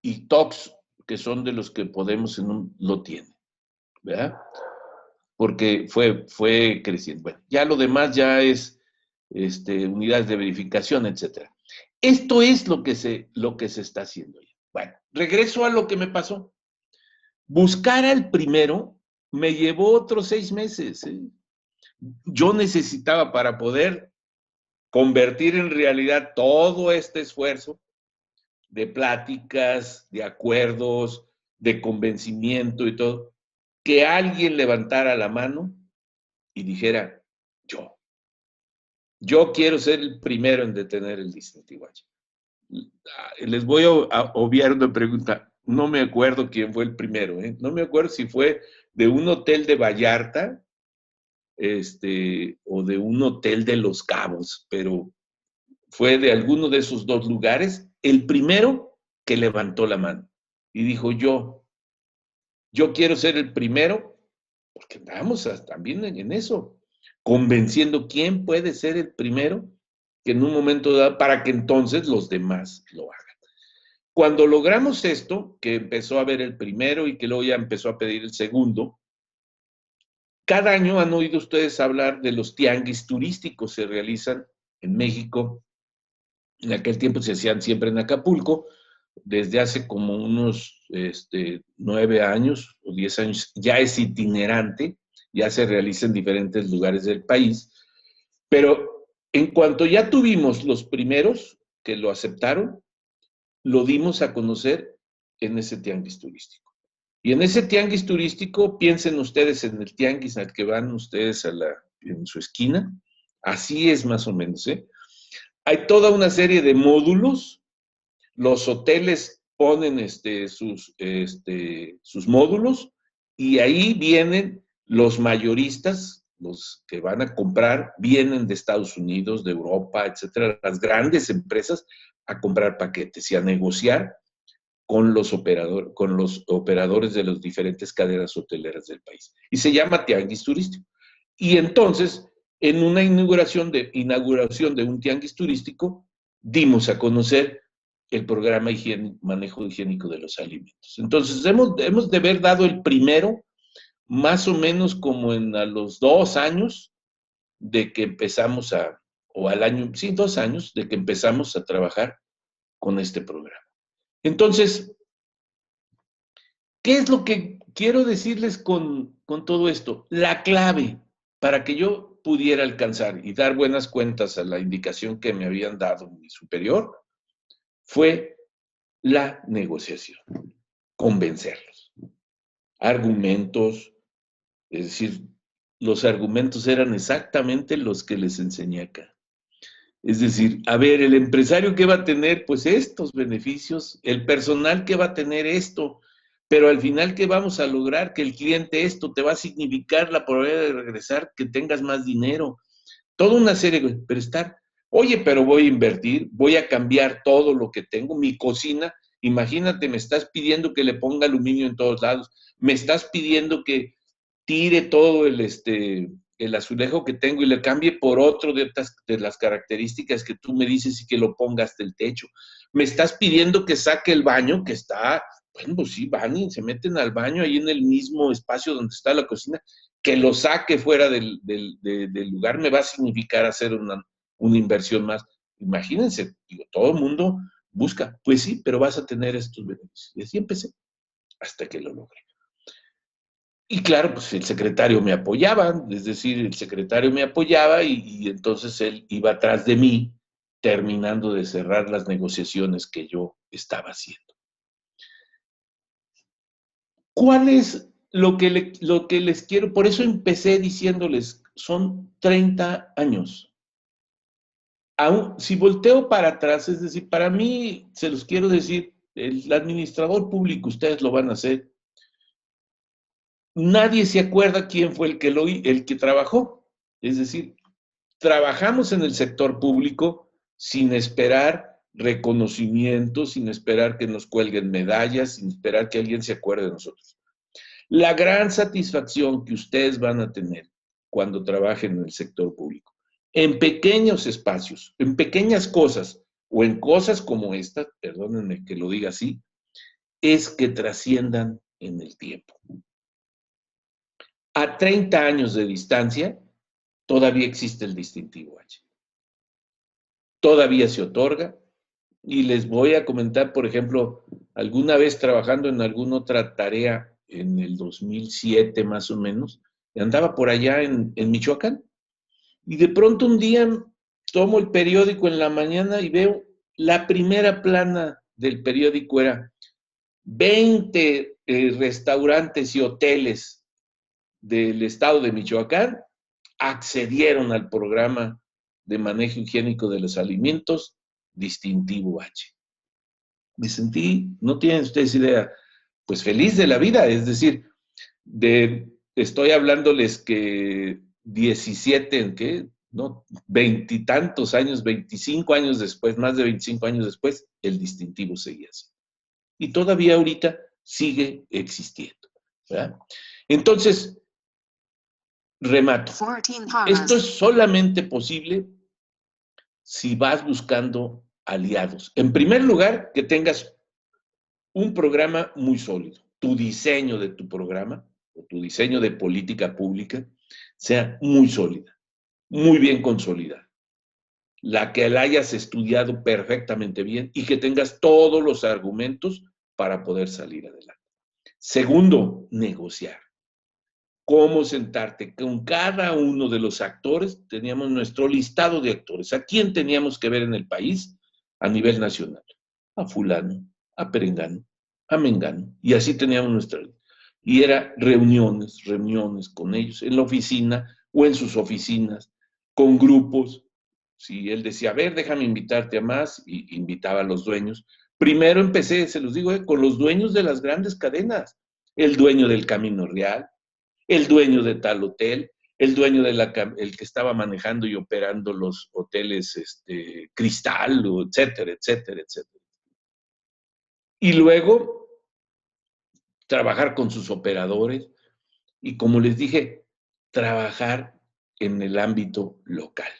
y Tox, que son de los que Podemos lo tiene, ¿verdad? Porque fue creciendo. Bueno, ya lo demás ya es unidades de verificación, etcétera. Esto es lo que se está haciendo ya. Bueno, regreso a lo que me pasó. Buscar al primero me llevó otros 6 meses. Yo necesitaba, para poder convertir en realidad todo este esfuerzo de pláticas, de acuerdos, de convencimiento y todo, que alguien levantara la mano y dijera, yo quiero ser el primero en detener el distintivo H. Les voy a obviar una pregunta. No me acuerdo quién fue el primero, ¿eh? No me acuerdo si fue de un hotel de Vallarta, o de un hotel de Los Cabos, pero fue de alguno de esos dos lugares el primero que levantó la mano y dijo, yo quiero ser el primero, porque andábamos también en eso, convenciendo quién puede ser el primero que en un momento dado, para que entonces los demás lo hagan. Cuando logramos esto, que empezó a ver el primero y que luego ya empezó a pedir el segundo, cada año han oído ustedes hablar de los tianguis turísticos, se realizan en México. En aquel tiempo se hacían siempre en Acapulco, desde hace como unos 9 años o 10 años, ya es itinerante, ya se realiza en diferentes lugares del país, pero en cuanto ya tuvimos los primeros que lo aceptaron, lo dimos a conocer en ese tianguis turístico. Y en ese tianguis turístico, piensen ustedes en el tianguis al que van ustedes en su esquina, así es más o menos, ¿eh? Hay toda una serie de módulos, los hoteles ponen sus módulos y ahí vienen los mayoristas, los que van a comprar, vienen de Estados Unidos, de Europa, etcétera, las grandes empresas a comprar paquetes y a negociar con los operadores de las diferentes cadenas hoteleras del país. Y se llama tianguis turístico. Y entonces, en una inauguración de un tianguis turístico, dimos a conocer el programa manejo higiénico de los alimentos. Entonces, hemos de haber dado el primero, más o menos como a los 2 años de que empezamos o al año, sí, 2 años de que empezamos a trabajar con este programa. Entonces, ¿qué es lo que quiero decirles con todo esto? La clave para que yo pudiera alcanzar y dar buenas cuentas a la indicación que me habían dado mi superior fue la negociación, convencerlos. Argumentos, es decir, los argumentos eran exactamente los que les enseñé acá. Es decir, a ver, el empresario que va a tener, pues estos beneficios, el personal que va a tener esto, pero al final, ¿qué vamos a lograr? Que el cliente esto te va a significar la probabilidad de regresar, que tengas más dinero, toda una serie, pero oye, pero voy a invertir, voy a cambiar todo lo que tengo, mi cocina, imagínate, me estás pidiendo que le ponga aluminio en todos lados, me estás pidiendo que tire todo el azulejo que tengo y le cambie por otro de las características que tú me dices y que lo ponga hasta el techo. Me estás pidiendo que saque el baño, que está, bueno, pues sí, van y se meten al baño ahí en el mismo espacio donde está la cocina, que lo saque fuera del lugar me va a significar hacer una inversión más. Imagínense, digo, todo el mundo busca, pues sí, pero vas a tener estos beneficios. Y así empecé, hasta que lo logré. Y claro, pues el secretario me apoyaba, es decir, el secretario me apoyaba y entonces él iba atrás de mí terminando de cerrar las negociaciones que yo estaba haciendo. ¿Cuál es lo que les quiero? Por eso empecé diciéndoles, son 30 años. Aún, si volteo para atrás, es decir, para mí, se los quiero decir, el administrador público, ustedes lo van a hacer, nadie se acuerda quién fue el que trabajó. Es decir, trabajamos en el sector público sin esperar reconocimiento, sin esperar que nos cuelguen medallas, sin esperar que alguien se acuerde de nosotros. La gran satisfacción que ustedes van a tener cuando trabajen en el sector público, en pequeños espacios, en pequeñas cosas, o en cosas como esta, perdónenme que lo diga así, es que trasciendan en el tiempo. A 30 años de distancia, todavía existe el distintivo H. Todavía se otorga. Y les voy a comentar, por ejemplo, alguna vez trabajando en alguna otra tarea en el 2007 más o menos, andaba por allá en Michoacán. Y de pronto un día tomo el periódico en la mañana y veo la primera plana del periódico era 20 restaurantes y hoteles del estado de Michoacán accedieron al programa de manejo higiénico de los alimentos distintivo H. Me sentí, no tienen ustedes idea, pues feliz de la vida, es decir, estoy hablándoles que 17, ¿en qué? ¿no? 20 y tantos años, 25 años después, más de 25 años después, el distintivo seguía así. Y todavía ahorita sigue existiendo, ¿verdad? Entonces, remato. Esto es solamente posible si vas buscando aliados. En primer lugar, que tengas un programa muy sólido. Tu diseño de tu programa o tu diseño de política pública sea muy sólida, muy bien consolidada. La que la hayas estudiado perfectamente bien y que tengas todos los argumentos para poder salir adelante. Segundo, negociar. Cómo sentarte con cada uno de los actores. Teníamos nuestro listado de actores. ¿A quién teníamos que ver en el país a nivel nacional? A fulano, a perengano, a mengano. Y así teníamos nuestra. Y era reuniones, reuniones con ellos en la oficina o en sus oficinas, con grupos. Si él decía, a ver, déjame invitarte a más, y invitaba a los dueños. Primero empecé, se los digo, con los dueños de las grandes cadenas. El dueño del Camino Real, el dueño de tal hotel, el dueño el que estaba manejando y operando los hoteles Cristal, etcétera, etcétera, etcétera. Y luego trabajar con sus operadores y, como les dije, trabajar en el ámbito local,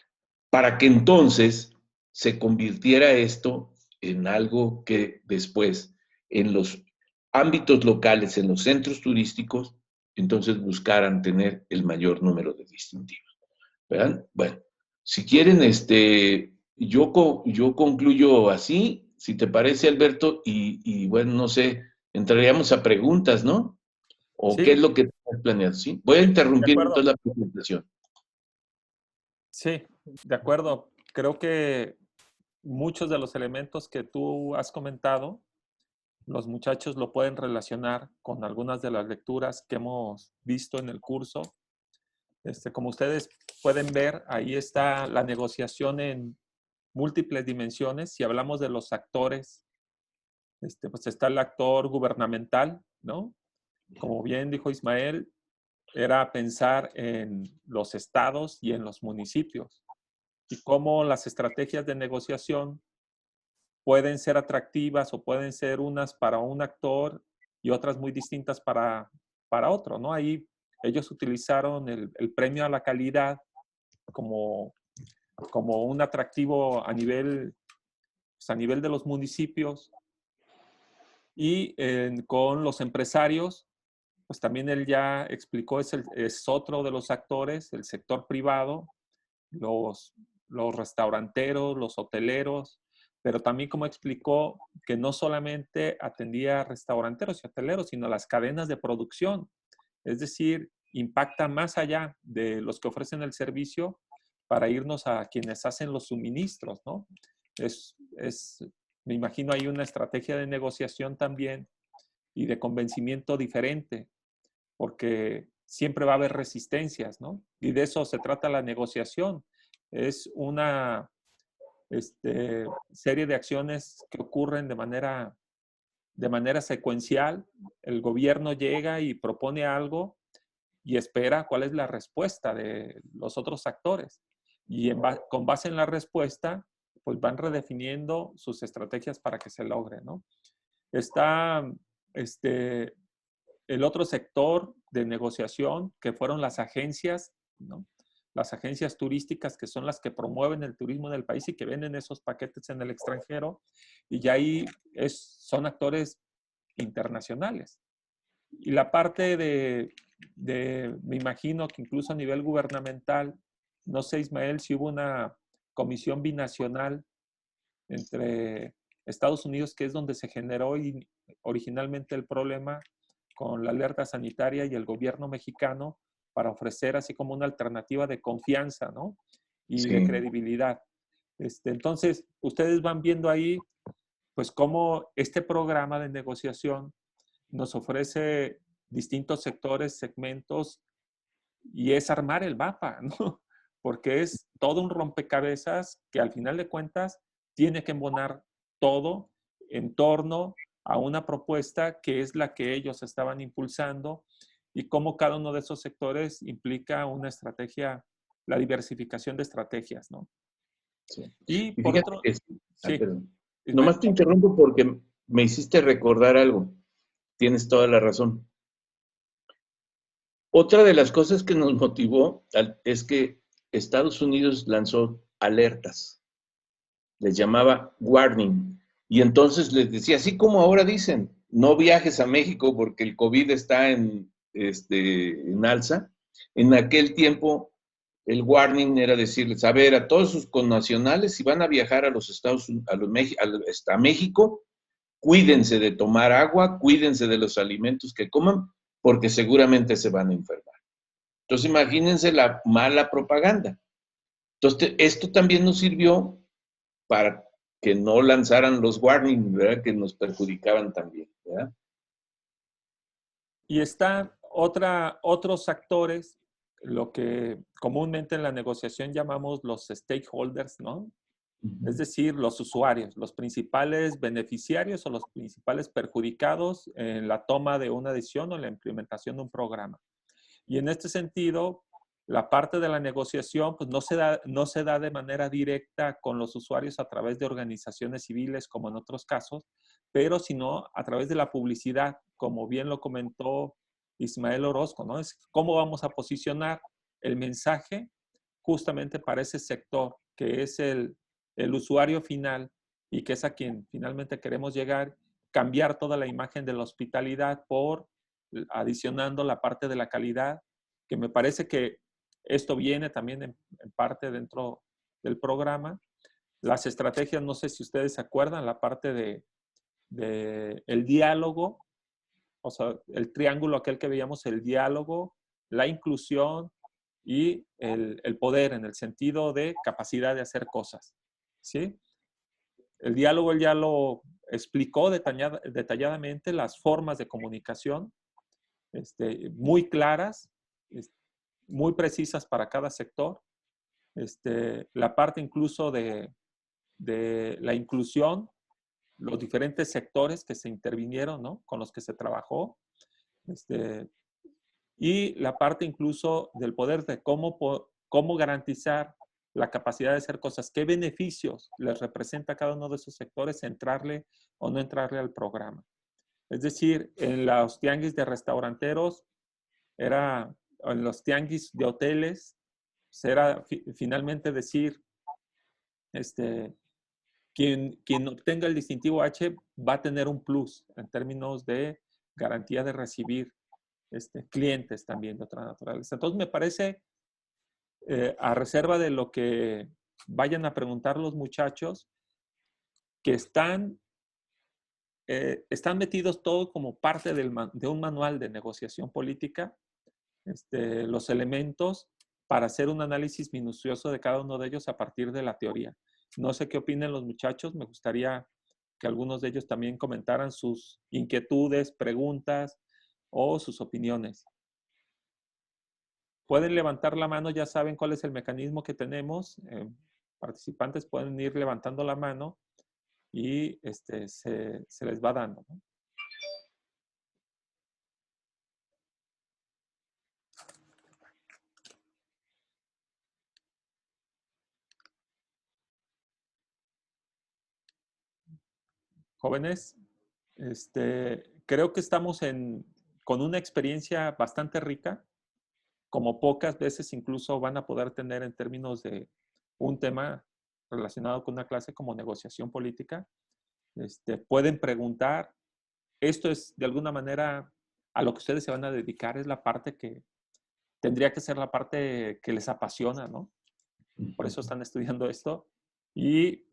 para que entonces se convirtiera esto en algo que después, en los ámbitos locales, en los centros turísticos, entonces buscaran tener el mayor número de distintivos. ¿Verdad? Bueno, si quieren, yo concluyo así, si te parece, Alberto, y bueno, no sé, entraríamos a preguntas, ¿no? ¿O qué es Sí, lo que tienes planeado? ¿Sí? Voy a de interrumpir entonces acuerdo. la presentación. Sí, de acuerdo. Creo que muchos de los elementos que tú has comentado, los muchachos lo pueden relacionar con algunas de las lecturas que hemos visto en el curso. Como ustedes pueden ver, ahí está la negociación en múltiples dimensiones. Si hablamos de los actores, pues está el actor gubernamental, ¿no? Como bien dijo Ismael, era pensar en los estados y en los municipios y cómo las estrategias de negociación pueden ser atractivas o pueden ser unas para un actor y otras muy distintas para otro, ¿no? Ahí ellos utilizaron el premio a la calidad como, como un atractivo pues a nivel de los municipios y con los empresarios, pues también él ya explicó, es otro de los actores, el sector privado, los, los restauranteros, los hoteleros, pero también como explicó que no solamente atendía a restauranteros y hoteleros, sino las cadenas de producción. Es decir, impacta más allá de los que ofrecen el servicio para irnos a quienes hacen los suministros, ¿no? Me imagino hay una estrategia de negociación también y de convencimiento diferente, porque siempre va a haber resistencias, ¿no? Y de eso se trata la negociación. Es una serie de acciones que ocurren de manera secuencial. El gobierno llega y propone algo y espera cuál es la respuesta de los otros actores. Y con base en la respuesta, pues van redefiniendo sus estrategias para que se logre, ¿no? Está este, el otro sector de negociación, que fueron las agencias, ¿no? Las agencias turísticas, que son las que promueven el turismo en el país y que venden esos paquetes en el extranjero, y ya ahí son actores internacionales. Y la parte me imagino que incluso a nivel gubernamental, no sé, Ismael, si hubo una comisión binacional entre Estados Unidos, que es donde se generó originalmente el problema con la alerta sanitaria, y el gobierno mexicano, para ofrecer así como una alternativa de confianza, ¿no? Y de Sí. credibilidad. Entonces, ustedes van viendo ahí, pues, cómo este programa de negociación nos ofrece distintos sectores, segmentos, y es armar el mapa, ¿no? Porque es todo un rompecabezas que al final de cuentas tiene que embonar todo en torno a una propuesta que es la que ellos estaban impulsando, y cómo cada uno de esos sectores implica una estrategia la diversificación de estrategias, ¿no? Sí. Y Y por fíjate otro, que sí. Ay, sí, perdón. Ismael. Nomás te interrumpo porque me hiciste recordar algo. Tienes toda la razón. Otra de las cosas que nos motivó es que Estados Unidos lanzó alertas, les llamaba warning, y entonces les decía, así como ahora dicen, no viajes a México porque el COVID está en alza, en aquel tiempo el warning era decirles, a ver, a todos sus connacionales, si van a viajar a los Estados Unidos, a México, cuídense de tomar agua, cuídense de los alimentos que coman, porque seguramente se van a enfermar. Entonces, imagínense la mala propaganda. Entonces, esto también nos sirvió para que no lanzaran los warnings, ¿verdad? Que nos perjudicaban también, ¿verdad? Y están otros actores, lo que comúnmente en la negociación llamamos los stakeholders, ¿no? Es decir, los usuarios, los principales beneficiarios o los principales perjudicados en la toma de una decisión o en la implementación de un programa. Y en este sentido, la parte de la negociación pues no se da de manera directa con los usuarios a través de organizaciones civiles como en otros casos, pero sino a través de la publicidad, como bien lo comentó Ismael Orozco, ¿no? Es cómo vamos a posicionar el mensaje justamente para ese sector, que es el usuario final y que es a quien finalmente queremos llegar, cambiar toda la imagen de la hospitalidad por adicionando la parte de la calidad, que me parece que esto viene también en parte dentro del programa. Las estrategias, no sé si ustedes se acuerdan, la parte de el diálogo, o sea, el triángulo aquel que veíamos, el diálogo, la inclusión y el poder en el sentido de capacidad de hacer cosas, ¿sí? El diálogo él ya lo explicó detalladamente, las formas de comunicación, muy claras, muy precisas para cada sector. La parte incluso de la inclusión, los diferentes sectores que se intervinieron, ¿no? Con los que se trabajó, y la parte incluso del poder de cómo garantizar la capacidad de hacer cosas, qué beneficios les representa a cada uno de esos sectores entrarle o no entrarle al programa. Es decir, en los tianguis de restauranteros, en los tianguis de hoteles, era finalmente decir, quien obtenga el distintivo H va a tener un plus en términos de garantía de recibir clientes también de otra naturaleza. Entonces me parece, a reserva de lo que vayan a preguntar los muchachos, que están metidos todo como parte de un manual de negociación política, los elementos para hacer un análisis minucioso de cada uno de ellos a partir de la teoría. No sé qué opinen los muchachos, me gustaría que algunos de ellos también comentaran sus inquietudes, preguntas o sus opiniones. Pueden levantar la mano, ya saben cuál es el mecanismo que tenemos. Participantes pueden ir levantando la mano y se les va dando, ¿no? Jóvenes, creo que estamos con una experiencia bastante rica, como pocas veces incluso van a poder tener en términos de un tema relacionado con una clase como negociación política. Pueden preguntar. Esto es de alguna manera a lo que ustedes se van a dedicar, es la parte que tendría que ser la parte que les apasiona, ¿no? Por eso están estudiando esto. Y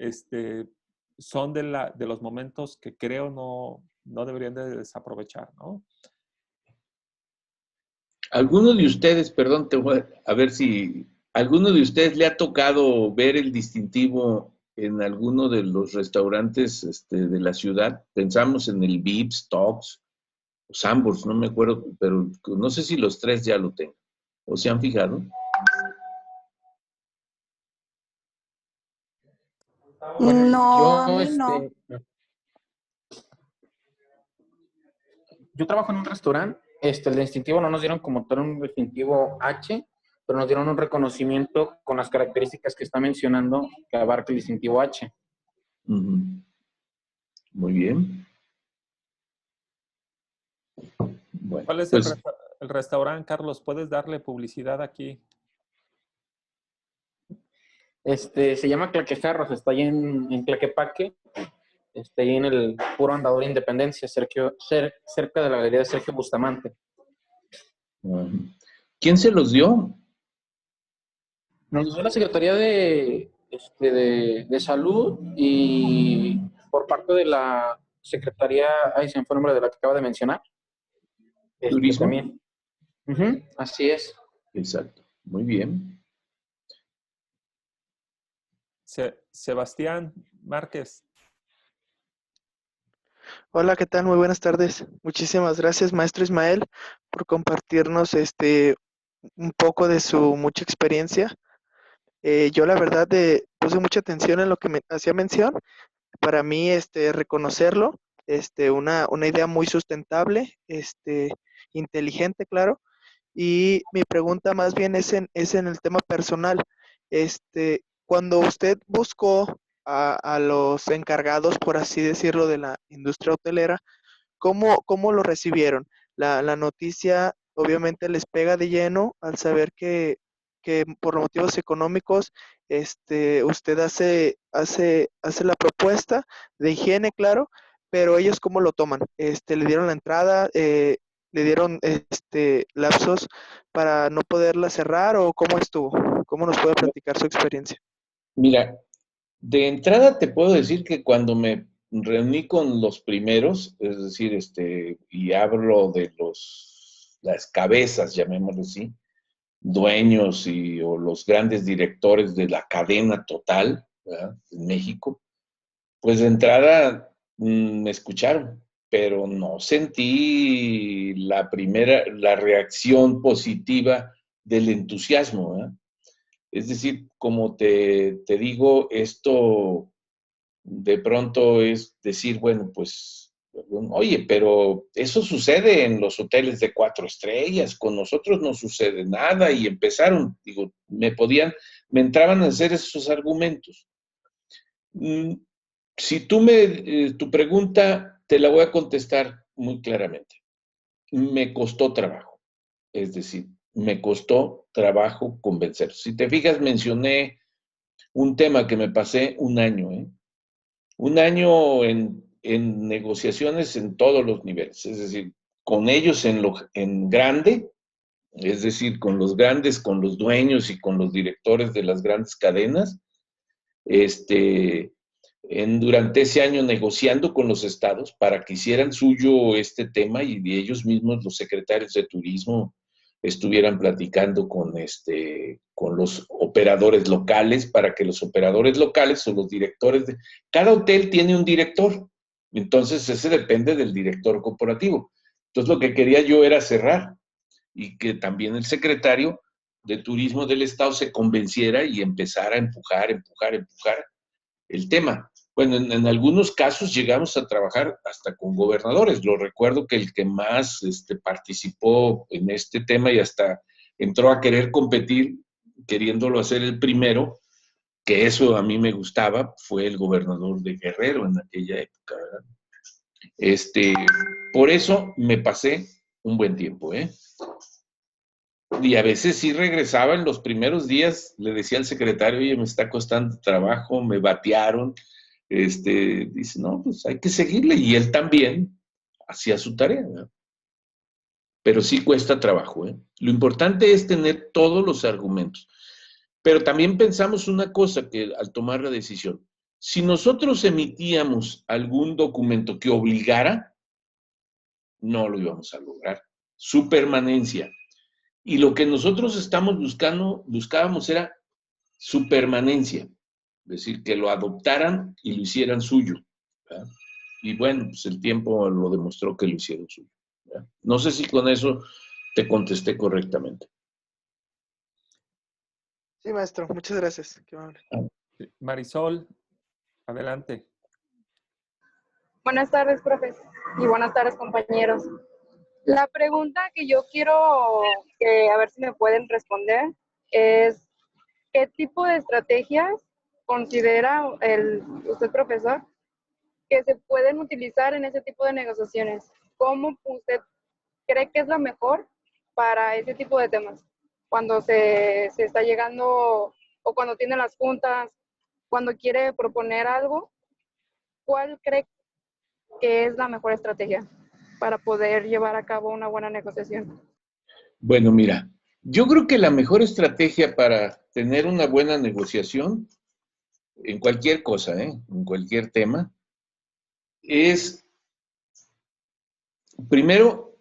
son de los momentos que creo no deberían de desaprovechar, ¿no? ¿Alguno de ustedes, perdón, a ver si alguno de ustedes le ha tocado ver el distintivo en alguno de los restaurantes de la ciudad? Pensamos en el Vips, Tops, Sambors, no me acuerdo, pero no sé si los tres ya lo tengan. ¿O se han fijado? Bueno, No, a yo, mí no. yo trabajo en un restaurante, el distintivo no nos dieron como tal un distintivo H, pero nos dieron un reconocimiento con las características que está mencionando que abarca el distintivo H. Ujú. Muy bien. Bueno, ¿Cuál es pues el restaurante, Carlos? ¿Puedes darle publicidad aquí? Se llama Claquejarros, está ahí en Tlaquepaque, ahí en el puro andador de Independencia, cerca de la galería de Sergio Bustamante. ¿quién se los dio? Nos dio la Secretaría de Salud y por parte de la Secretaría, ahí se me fue el nombre de la que acaba de mencionar, ¿Turismo? también. Ujú, así es. Exacto. Muy bien. Sebastián Márquez. Hola, ¿qué tal? Muy buenas tardes. Muchísimas gracias, maestro Ismael, por compartirnos un poco de su mucha experiencia. Yo la verdad puse mucha atención en lo que me hacía mención. Para mí, reconocerlo, una idea muy sustentable, inteligente, claro. Y mi pregunta más bien es en el tema personal. Cuando usted buscó a los encargados, por así decirlo, de la industria hotelera, ¿cómo lo recibieron? La noticia obviamente les pega de lleno al saber que por motivos económicos usted hace la propuesta de higiene, claro, pero ellos ¿cómo lo toman? ¿Le dieron la entrada? ¿Le dieron lapsos para no poderla cerrar o cómo estuvo? ¿Cómo nos puede platicar su experiencia? Mira, de entrada te puedo decir que cuando me reuní con los primeros, es decir, y hablo de las cabezas, llamémoslo así, dueños o los grandes directores de la cadena total, ¿verdad? En México, pues de entrada me escucharon, pero no sentí la reacción positiva del entusiasmo, ¿verdad? Es decir, como te digo, esto de pronto es decir, bueno, pues, oye, pero eso sucede en los hoteles de 4 estrellas, con nosotros no sucede nada, y empezaron, digo, me entraban a hacer esos argumentos. Si tu pregunta te la voy a contestar muy claramente. Me costó trabajo, es decir, me costó trabajo convencer. Si te fijas, mencioné un tema que me pasé un año, ¿eh? Un año en negociaciones en todos los niveles, es decir, con ellos en grande, es decir, con los grandes, con los dueños y con los directores de las grandes cadenas, este, durante ese año negociando con los estados para que hicieran suyo este tema y de ellos mismos, los secretarios de turismo, estuvieran platicando con los operadores locales para que los operadores locales o los directores de... Cada hotel tiene un director, entonces ese depende del director corporativo. Entonces lo que quería yo era cerrar y que también el secretario de turismo del estado se convenciera y empezara a empujar el tema. Bueno, en algunos casos llegamos a trabajar hasta con gobernadores. Lo recuerdo que el que más participó en este tema y hasta entró a querer competir, queriéndolo hacer el primero, que eso a mí me gustaba, fue el gobernador de Guerrero en aquella época, ¿verdad? Por eso me pasé un buen tiempo, ¿eh? Y a veces sí regresaba en los primeros días, le decía al secretario, oye, me está costando trabajo, me batearon. Dice, no, pues hay que seguirle. Y él también hacía su tarea, ¿no? Pero sí cuesta trabajo, ¿eh? Lo importante es tener todos los argumentos. Pero también pensamos una cosa que al tomar la decisión, si nosotros emitíamos algún documento que obligara, no lo íbamos a lograr. Su permanencia. Y lo que nosotros buscábamos era su permanencia, es decir, que lo adoptaran y lo hicieran suyo, ¿verdad? Y bueno, pues el tiempo lo demostró que lo hicieron suyo, ¿verdad? No sé si con eso te contesté correctamente. Sí, maestro, muchas gracias. Qué amable. Marisol, adelante. Buenas tardes, profes, y buenas tardes, compañeros. La pregunta que yo quiero a ver si me pueden responder es ¿qué tipo de estrategias considera usted, profesor, que se pueden utilizar en ese tipo de negociaciones? ¿Cómo usted cree que es lo mejor para ese tipo de temas? Cuando se está llegando o cuando tiene las juntas, cuando quiere proponer algo, ¿cuál cree que es la mejor estrategia para poder llevar a cabo una buena negociación? Bueno, mira, yo creo que la mejor estrategia para tener una buena negociación en cualquier cosa, en cualquier tema, es primero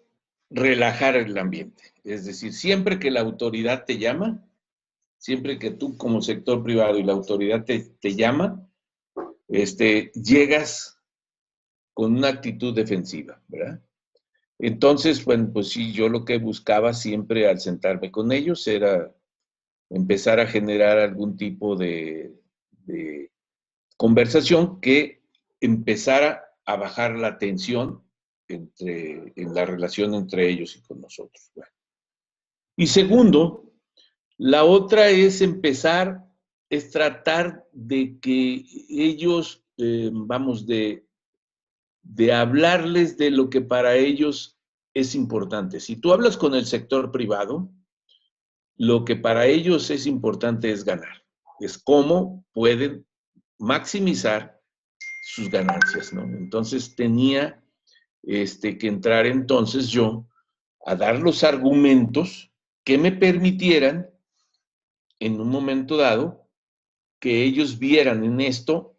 relajar el ambiente. Es decir, siempre que la autoridad te llama, siempre que tú como sector privado y la autoridad te llama, llegas con una actitud defensiva, ¿verdad? Entonces, bueno, pues sí, yo lo que buscaba siempre al sentarme con ellos era empezar a generar algún tipo de conversación que empezara a bajar la tensión en la relación entre ellos y con nosotros. Bueno. Y segundo, la otra es tratar de que ellos, de hablarles de lo que para ellos es importante. Si tú hablas con el sector privado, lo que para ellos es importante es ganar. Es cómo pueden maximizar sus ganancias, ¿no? Entonces tenía que entrar entonces yo a dar los argumentos que me permitieran en un momento dado que ellos vieran en esto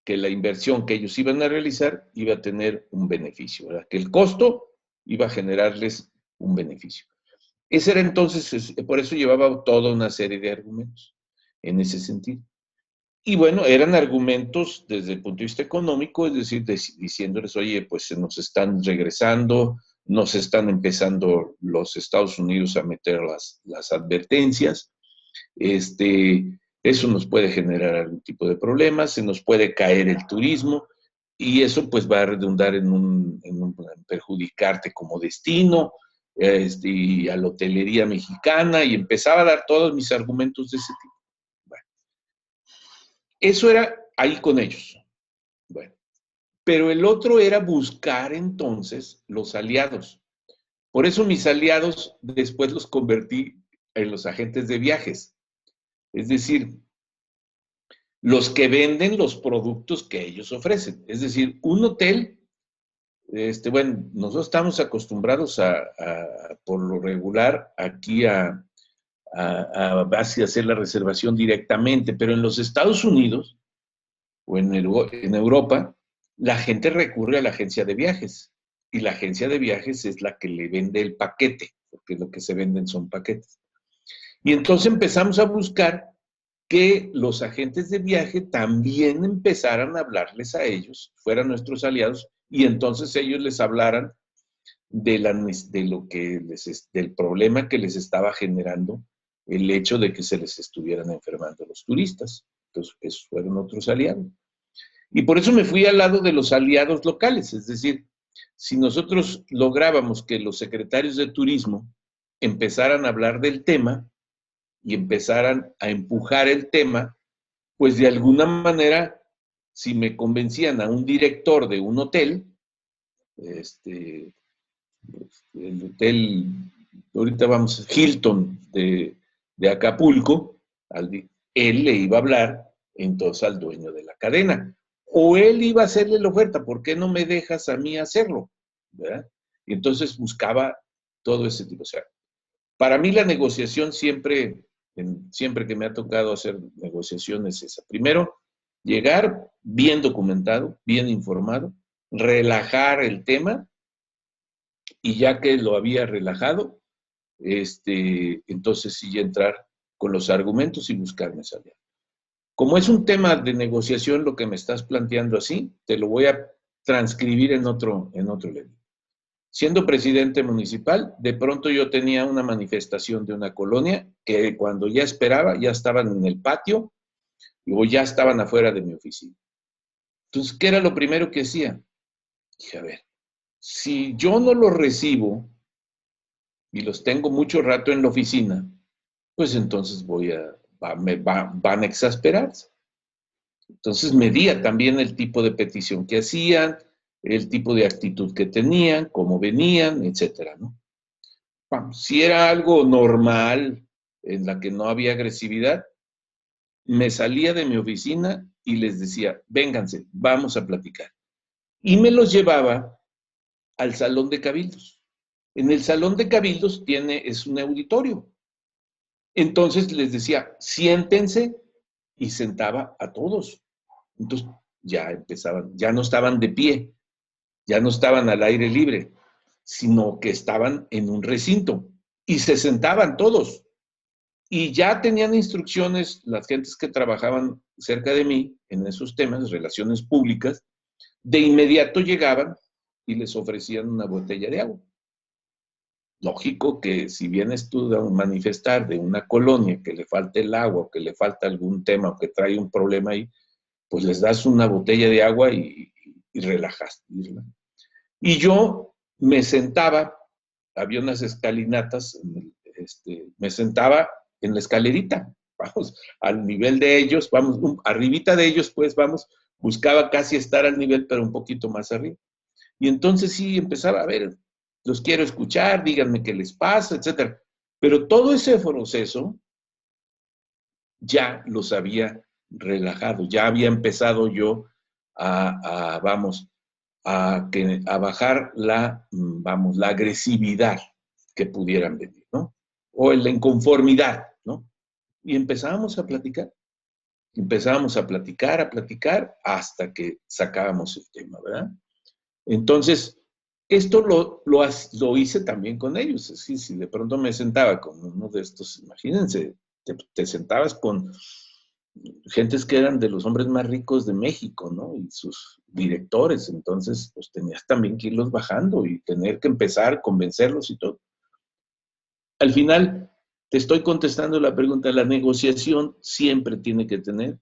que la inversión que ellos iban a realizar iba a tener un beneficio, ¿verdad? Que el costo iba a generarles un beneficio. Ese era entonces, por eso llevaba toda una serie de argumentos en ese sentido. Y bueno, eran argumentos desde el punto de vista económico, es decir, diciéndoles, oye, pues se nos están regresando, nos están empezando los Estados Unidos a meter las advertencias, eso nos puede generar algún tipo de problemas, se nos puede caer el turismo y eso pues va a redundar en perjudicarte como destino y a la hotelería mexicana y empezaba a dar todos mis argumentos de ese tipo. Bueno, eso era ahí con ellos. Bueno, pero el otro era buscar entonces los aliados. Por eso mis aliados después los convertí en los agentes de viajes. Es decir, los que venden los productos que ellos ofrecen. Es decir, un hotel, bueno, nosotros estamos acostumbrados por lo regular, aquí a hacer la reservación directamente, pero en los Estados Unidos o en Europa, la gente recurre a la agencia de viajes y la agencia de viajes es la que le vende el paquete, porque lo que se venden son paquetes. Y entonces empezamos a buscar que los agentes de viaje también empezaran a hablarles a ellos, fueran nuestros aliados, y entonces ellos les hablaran del problema que les estaba generando el hecho de que se les estuvieran enfermando los turistas. Entonces, esos fueron otros aliados. Y por eso me fui al lado de los aliados locales, es decir, si nosotros lográbamos que los secretarios de turismo empezaran a hablar del tema, y empezaran a empujar el tema, pues de alguna manera, si me convencían a un director de un hotel, el hotel, ahorita vamos, Hilton de Acapulco, él le iba a hablar entonces al dueño de la cadena, o él iba a hacerle la oferta, ¿por qué no me dejas a mí hacerlo? ¿Verdad? Y entonces buscaba todo ese tipo. O sea, para mí la negociación siempre que me ha tocado hacer negociaciones es esa. Primero, llegar bien documentado, bien informado, relajar el tema y ya que lo había relajado, entonces sí entrar con los argumentos y buscarme salida. Como es un tema de negociación lo que me estás planteando así, te lo voy a transcribir en otro level. Siendo presidente municipal, de pronto yo tenía una manifestación de una colonia que cuando ya esperaba, ya estaban en el patio o ya estaban afuera de mi oficina. Entonces, ¿qué era lo primero que hacía? Dije, a ver, si yo no los recibo y los tengo mucho rato en la oficina, pues entonces van a exasperarse. Entonces medía también el tipo de petición que hacían, el tipo de actitud que tenían, cómo venían, etcétera, ¿no? Vamos, si era algo normal en la que no había agresividad, me salía de mi oficina y les decía, vénganse, vamos a platicar. Y me los llevaba al salón de cabildos. En el salón de cabildos es un auditorio. Entonces les decía, siéntense, y sentaba a todos. Entonces ya empezaban, ya no estaban de pie, ya no estaban al aire libre, sino que estaban en un recinto y se sentaban todos. Y ya tenían instrucciones las gentes que trabajaban cerca de mí en esos temas, relaciones públicas, de inmediato llegaban y les ofrecían una botella de agua. Lógico que si vienes tú a manifestar de una colonia que le falta el agua o que le falta algún tema o que trae un problema ahí, pues les das una botella de agua y relajas. Y yo me sentaba, había unas escalinatas, me sentaba en la escalerita, vamos, al nivel de ellos, vamos, arribita de ellos, pues vamos, buscaba casi estar al nivel, pero un poquito más arriba. Y entonces sí empezaba a ver, los quiero escuchar, díganme qué les pasa, etcétera. Pero todo ese proceso ya los había relajado, ya había empezado yo a bajar la agresividad que pudieran venir, ¿no? O la inconformidad, ¿no? Y empezábamos a platicar, a platicar hasta que sacábamos el tema, ¿verdad? Entonces, esto lo hice también con ellos. Si de pronto me sentaba con uno de estos, imagínense, te sentabas con gentes que eran de los hombres más ricos de México, ¿no? Y sus directores, entonces, pues tenías también que irlos bajando y tener que empezar a convencerlos y todo. Al final, te estoy contestando la pregunta, la negociación siempre tiene que tener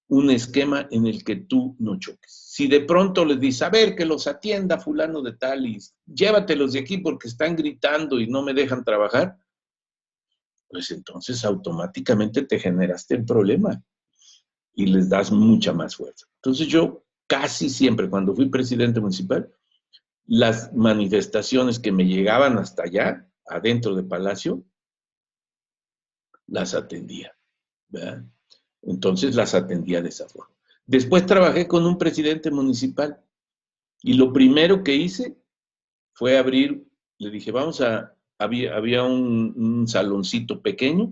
un esquema en el que tú no choques. Si de pronto les dices, a ver, que los atienda fulano de tal y llévatelos de aquí porque están gritando y no me dejan trabajar, pues entonces automáticamente te generaste el problema y les das mucha más fuerza. Entonces yo casi siempre, cuando fui presidente municipal, las manifestaciones que me llegaban hasta allá, adentro de Palacio, las atendía, ¿verdad? Entonces las atendía de esa forma. Después trabajé con un presidente municipal y lo primero que hice fue abrir, le dije, había un saloncito pequeño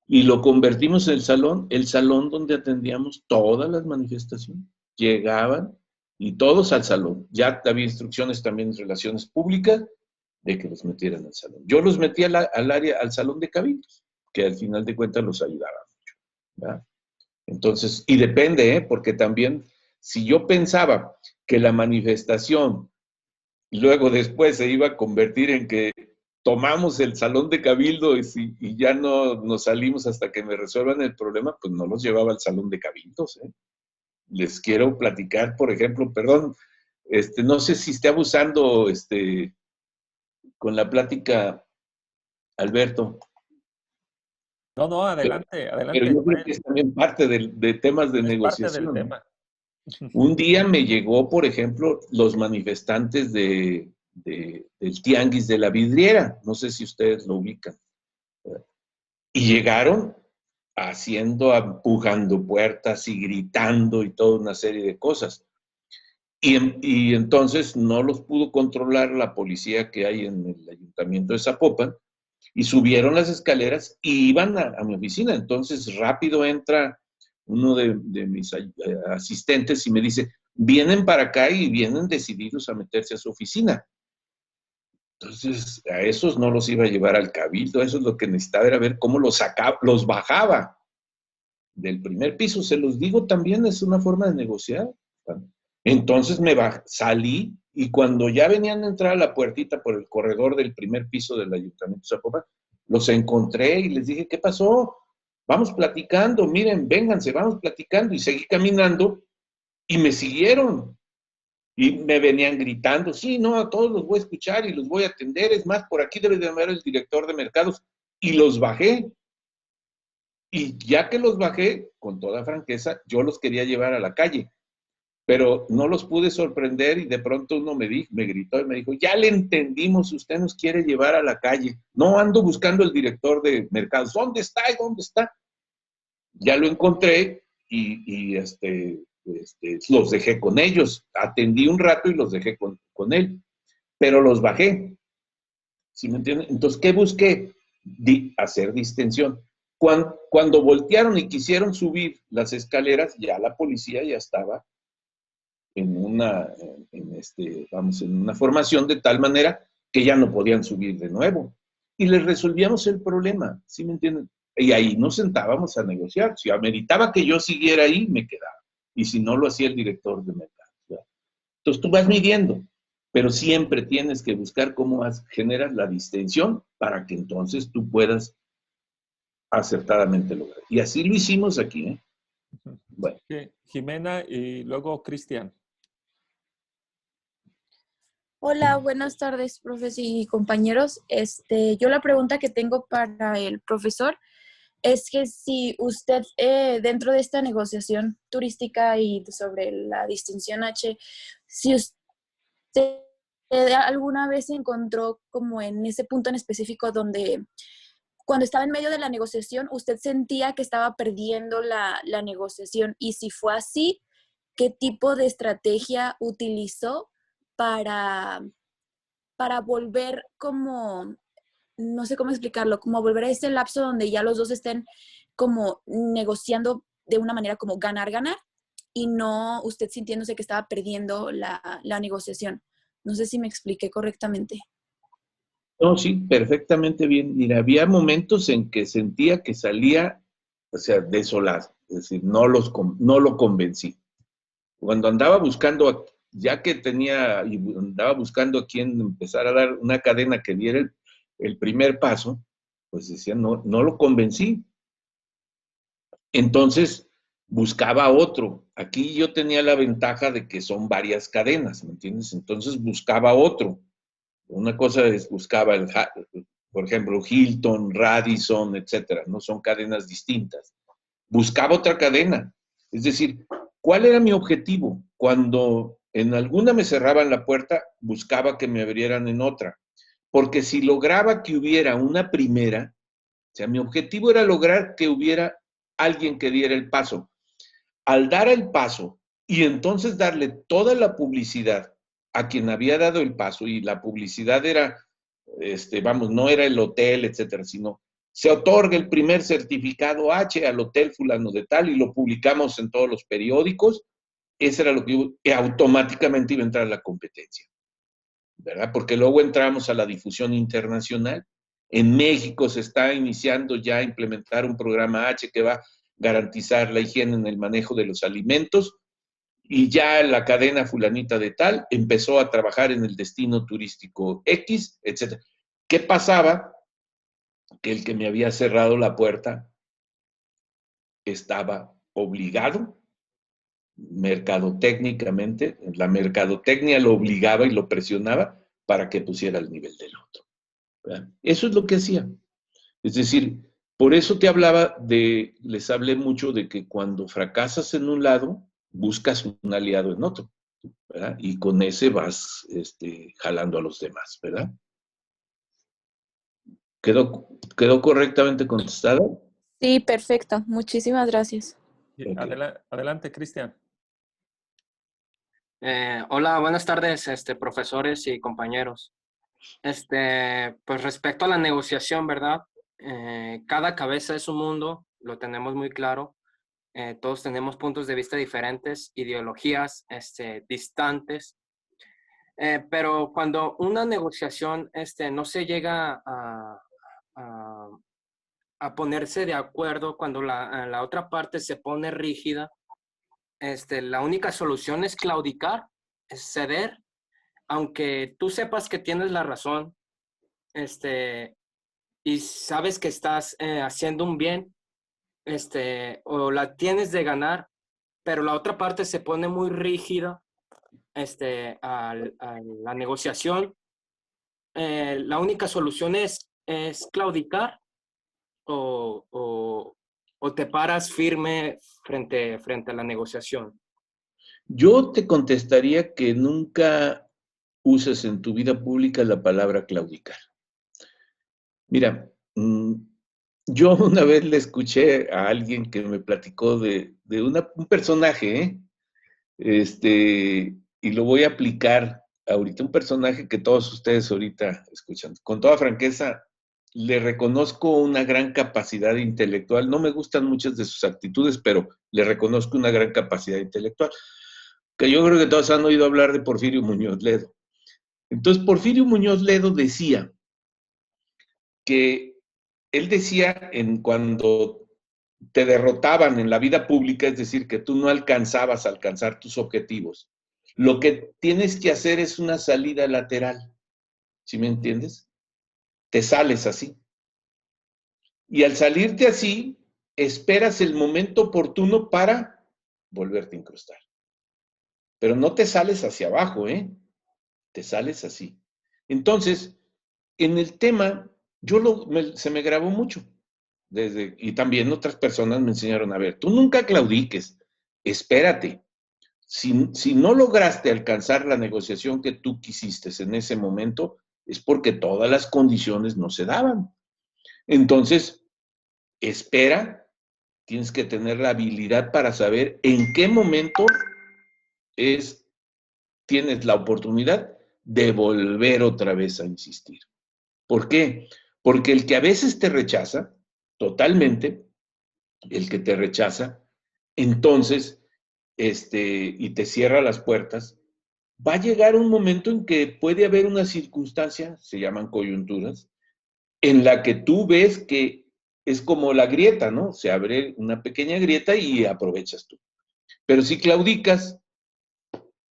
y lo convertimos en el salón donde atendíamos todas las manifestaciones. Llegaban y todos al salón. Ya había instrucciones también en relaciones públicas de que los metieran al salón. Yo los metí al salón de cabildos, que al final de cuentas los ayudaba mucho, ¿verdad? Entonces, y depende, porque también, si yo pensaba que la manifestación luego después se iba a convertir en que tomamos el salón de cabildo y ya no nos salimos hasta que me resuelvan el problema, pues no los llevaba al salón de cabildos, ¿eh? Les quiero platicar, por ejemplo, perdón, no sé si esté abusando con la plática, Alberto. No, adelante, Pero adelante. yo creo que es también parte de temas de negociación. Parte del tema. Un día me llegó, por ejemplo, los manifestantes del Tianguis de la Vidriera, no sé si ustedes lo ubican, y llegaron empujando puertas y gritando y toda una serie de cosas. Y entonces no los pudo controlar la policía que hay en el ayuntamiento de Zapopan, y subieron las escaleras y iban a mi oficina. Entonces rápido entra uno de mis asistentes y me dice, vienen para acá y vienen decididos a meterse a su oficina. Entonces a esos no los iba a llevar al cabildo, eso es lo que necesitaba, era ver cómo los bajaba del primer piso. Se los digo también, es una forma de negociar. Entonces salí y cuando ya venían a entrar a la puertita por el corredor del primer piso del Ayuntamiento de Zapopan, los encontré y les dije, ¿qué pasó? Vamos platicando, miren, vénganse, vamos platicando. Y seguí caminando y me siguieron. Y me venían gritando, sí, no, a todos los voy a escuchar y los voy a atender. Es más, por aquí debe de haber el director de mercados. Y los bajé. Y ya que los bajé, con toda franqueza, yo los quería llevar a la calle, pero no los pude sorprender y de pronto uno me gritó y me dijo, ya le entendimos, usted nos quiere llevar a la calle. No ando buscando el director de mercados. ¿Dónde está? ¿Dónde está? Ya lo encontré y los dejé con ellos. Atendí un rato y los dejé con él, pero los bajé. ¿Sí me entienden? Entonces, ¿qué busqué? Hacer distensión. Cuando voltearon y quisieron subir las escaleras, ya la policía ya estaba en una formación de tal manera que ya no podían subir de nuevo. Y les resolvíamos el problema, ¿sí me entienden? Y ahí nos sentábamos a negociar. Si ameritaba que yo siguiera ahí, me quedaba. Y si no, lo hacía el director de mercado. ¿Verdad? Entonces tú vas midiendo, pero siempre tienes que buscar cómo generas la distensión para que entonces tú puedas acertadamente lograr. Y así lo hicimos aquí, ¿eh? Bueno. Sí, Jimena y luego Cristian. Hola, buenas tardes, profes y compañeros. Yo la pregunta que tengo para el profesor es que si usted dentro de esta negociación turística y sobre la distinción H, si usted alguna vez se encontró como en ese punto en específico donde cuando estaba en medio de la negociación usted sentía que estaba perdiendo la negociación, y si fue así, ¿qué tipo de estrategia utilizó para volver como, no sé cómo explicarlo, como volver a ese lapso donde ya los dos estén como negociando de una manera como ganar-ganar y no usted sintiéndose que estaba perdiendo la negociación? No sé si me expliqué correctamente. No, sí, perfectamente bien. Mira, había momentos en que sentía que salía, o sea, desolado, es decir, no lo convencí. Cuando andaba buscando, ya que andaba buscando a quien empezar a dar una cadena que diera el primer paso, pues decía, no lo convencí. Entonces buscaba otro. Aquí yo tenía la ventaja de que son varias cadenas, ¿me entiendes? Entonces buscaba otro. Una cosa es buscaba por ejemplo, Hilton, Radisson, etcétera, no son cadenas distintas. Buscaba otra cadena. Es decir, ¿cuál era mi objetivo? Cuando en alguna me cerraban la puerta, buscaba que me abrieran en otra. Porque si lograba que hubiera una primera, o sea, mi objetivo era lograr que hubiera alguien que diera el paso. Al dar el paso y entonces darle toda la publicidad a quien había dado el paso, y la publicidad era, no era el hotel, etcétera, sino se otorga el primer certificado H al hotel fulano de tal y lo publicamos en todos los periódicos. Eso era lo que automáticamente iba a entrar a la competencia, ¿verdad? Porque luego entramos a la difusión internacional. En México se está iniciando ya a implementar un programa H que va a garantizar la higiene en el manejo de los alimentos, y ya la cadena fulanita de tal empezó a trabajar en el destino turístico X, etc. ¿Qué pasaba? Que el que me había cerrado la puerta estaba obligado, mercadotécnicamente, la mercadotecnia lo obligaba y lo presionaba para que pusiera el nivel del otro, ¿verdad? Eso es lo que hacía. Es decir, por eso les hablé mucho de que cuando fracasas en un lado, buscas un aliado en otro, ¿verdad? Y con ese vas jalando a los demás, ¿verdad? ¿Quedó correctamente contestado? Sí, perfecto. Muchísimas gracias. Okay. Adelante, Cristian. Hola, buenas tardes, profesores y compañeros. Pues respecto a la negociación, ¿verdad? Cada cabeza es un mundo, lo tenemos muy claro. Todos tenemos puntos de vista diferentes, ideologías, distantes. Pero cuando una negociación, no se llega a ponerse de acuerdo, cuando la otra parte se pone rígida, la única solución es claudicar, es ceder, aunque tú sepas que tienes la razón, y sabes que estás haciendo un bien, o la tienes de ganar, pero la otra parte se pone muy rígida, a la negociación. La única solución es claudicar o o te paras firme frente a la negociación? Yo te contestaría que nunca uses en tu vida pública la palabra claudicar. Mira, yo una vez le escuché a alguien que me platicó de un personaje, ¿eh? Y lo voy a aplicar ahorita, un personaje que todos ustedes ahorita escuchan. Con toda franqueza, le reconozco una gran capacidad intelectual. No me gustan muchas de sus actitudes, pero le reconozco una gran capacidad intelectual. Que yo creo que todos han oído hablar de Porfirio Muñoz Ledo. Entonces, Porfirio Muñoz Ledo decía que él decía cuando te derrotaban en la vida pública, es decir, que tú no alcanzabas a alcanzar tus objetivos, lo que tienes que hacer es una salida lateral, ¿sí me entiendes? Te sales así. Y al salirte así, esperas el momento oportuno para volverte a incrustar. Pero no te sales hacia abajo, ¿eh? Te sales así. Entonces, en el tema, se me grabó mucho. Y también otras personas me enseñaron, a ver, tú nunca claudiques, espérate. Si no lograste alcanzar la negociación que tú quisiste en ese momento, es porque todas las condiciones no se daban. Entonces, espera, tienes que tener la habilidad para saber en qué momento tienes la oportunidad de volver otra vez a insistir. ¿Por qué? Porque el que a veces te rechaza, totalmente, el que te rechaza, entonces, y te cierra las puertas, va a llegar un momento en que puede haber una circunstancia, se llaman coyunturas, en la que tú ves que es como la grieta, ¿no? Se abre una pequeña grieta y aprovechas tú. Pero si claudicas,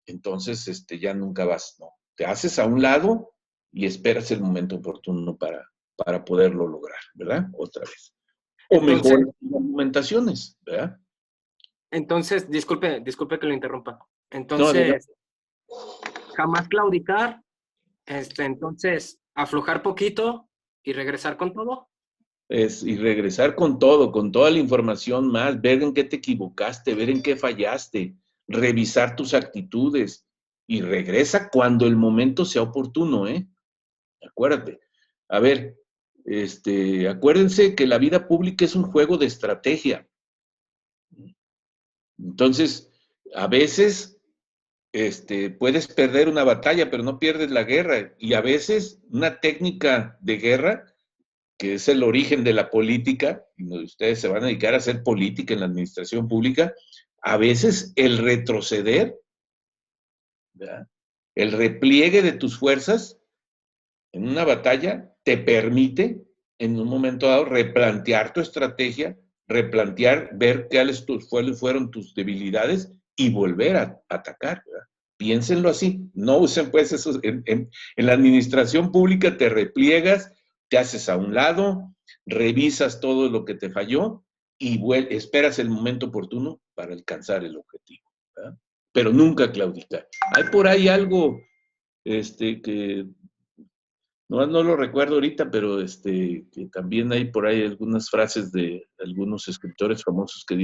entonces ya nunca vas, ¿no? Te haces a un lado y esperas el momento oportuno para poderlo lograr, ¿verdad? Otra vez. O Entonces, mejor argumentaciones, ¿verdad? Entonces, disculpe que lo interrumpa. No, Entonces, jamás claudicar, entonces, aflojar poquito y regresar con todo. y regresar con todo, con toda la información más, ver en qué te equivocaste, ver en qué fallaste, revisar tus actitudes y regresa cuando el momento sea oportuno, ¿eh? Acuérdate. A ver, acuérdense que la vida pública es un juego de estrategia. Entonces, a veces puedes perder una batalla, pero no pierdes la guerra. Y a veces una técnica de guerra, que es el origen de la política, y ustedes se van a dedicar a hacer política en la administración pública, a veces el retroceder, ¿verdad? El repliegue de tus fuerzas en una batalla te permite en un momento dado replantear tu estrategia, replantear, ver cuáles fueron tus debilidades y volver a atacar, ¿verdad? Piénsenlo así, no usen pues eso, en la administración pública te repliegas, te haces a un lado, revisas todo lo que te falló y esperas el momento oportuno para alcanzar el objetivo, ¿verdad? Pero nunca claudicar. Hay por ahí algo que no lo recuerdo ahorita, pero que también hay por ahí algunas frases de algunos escritores famosos que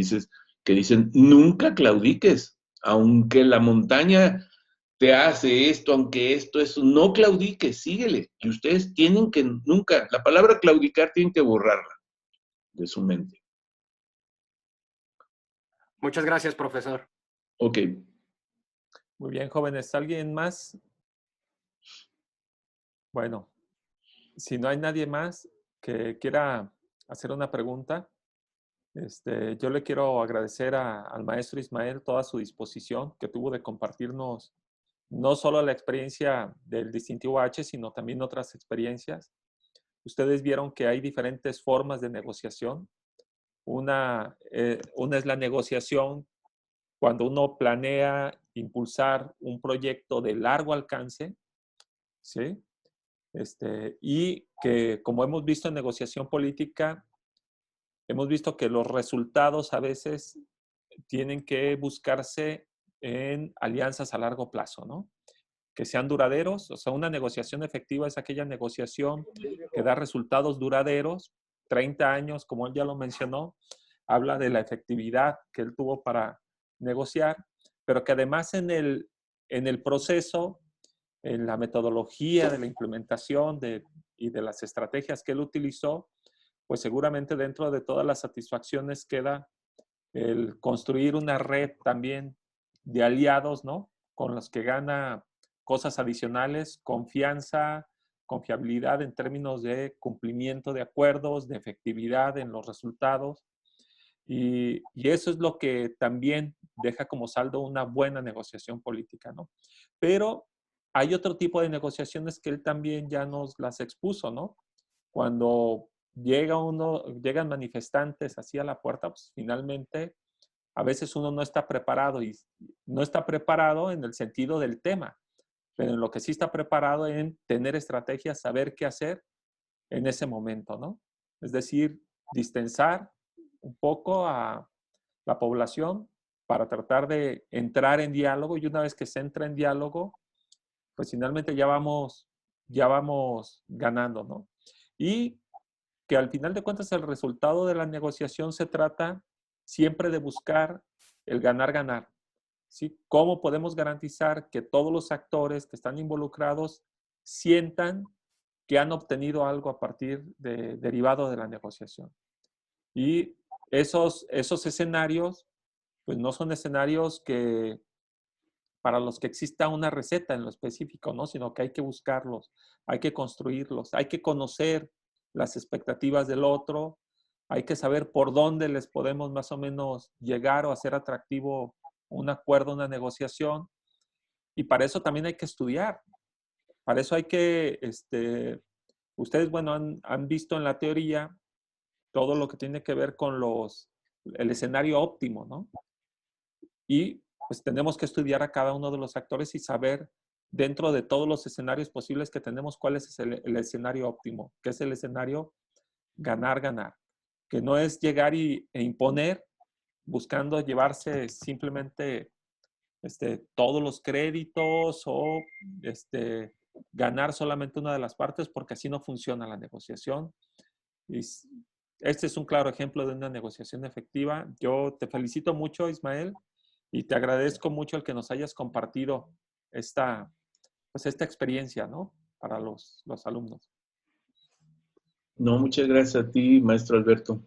dicen, nunca claudiques, aunque la montaña te hace esto, aunque eso, no claudiques, síguele. Y ustedes tienen que nunca, la palabra claudicar tienen que borrarla de su mente. Muchas gracias, profesor. Ok. Muy bien, jóvenes. ¿Alguien más? Bueno, si no hay nadie más que quiera hacer una pregunta, yo le quiero agradecer al maestro Ismael toda su disposición que tuvo de compartirnos no solo la experiencia del distintivo H, sino también otras experiencias. Ustedes vieron que hay diferentes formas de negociación. Una es la negociación cuando uno planea impulsar un proyecto de largo alcance, ¿sí? Y que, como hemos visto en negociación política, hemos visto que los resultados a veces tienen que buscarse en alianzas a largo plazo, ¿no? Que sean duraderos. O sea, una negociación efectiva es aquella negociación que da resultados duraderos, 30 años, como él ya lo mencionó, habla de la efectividad que él tuvo para negociar, pero que además en el proceso, en la metodología de la implementación y de las estrategias que él utilizó, pues seguramente dentro de todas las satisfacciones queda el construir una red también de aliados, ¿no? Con los que gana cosas adicionales, confianza, confiabilidad en términos de cumplimiento de acuerdos, de efectividad en los resultados. Y eso es lo que también deja como saldo una buena negociación política, ¿no? Pero hay otro tipo de negociaciones que él también ya nos las expuso, ¿no? Cuando llegan manifestantes así a la puerta, pues finalmente a veces uno no está preparado y no está preparado en el sentido del tema, pero en lo que sí está preparado en tener estrategias, saber qué hacer en ese momento, ¿no? Es decir, distensar un poco a la población para tratar de entrar en diálogo, y una vez que se entra en diálogo, pues finalmente ya vamos ganando, ¿no? Y que al final de cuentas el resultado de la negociación se trata siempre de buscar el ganar-ganar, ¿sí? ¿Cómo podemos garantizar que todos los actores que están involucrados sientan que han obtenido algo a partir derivado de la negociación? Y esos escenarios, pues no son escenarios para los que exista una receta en lo específico, ¿no? Sino que hay que buscarlos, hay que construirlos, hay que conocer las expectativas del otro, hay que saber por dónde les podemos más o menos llegar o hacer atractivo un acuerdo, una negociación. Y para eso también hay que estudiar. Para eso hay que, ustedes, bueno, han visto en la teoría todo lo que tiene que ver con el escenario óptimo, ¿no? Y pues tenemos que estudiar a cada uno de los actores y saber dentro de todos los escenarios posibles que tenemos cuál es el escenario óptimo, que es el escenario ganar-ganar, que no es llegar e imponer buscando llevarse simplemente todos los créditos o ganar solamente una de las partes, porque así no funciona la negociación. Y este es un claro ejemplo de una negociación efectiva. Yo te felicito mucho, Ismael, y te agradezco mucho el que nos hayas compartido esta experiencia, ¿no? Para los alumnos. No, muchas gracias a ti, maestro Alberto,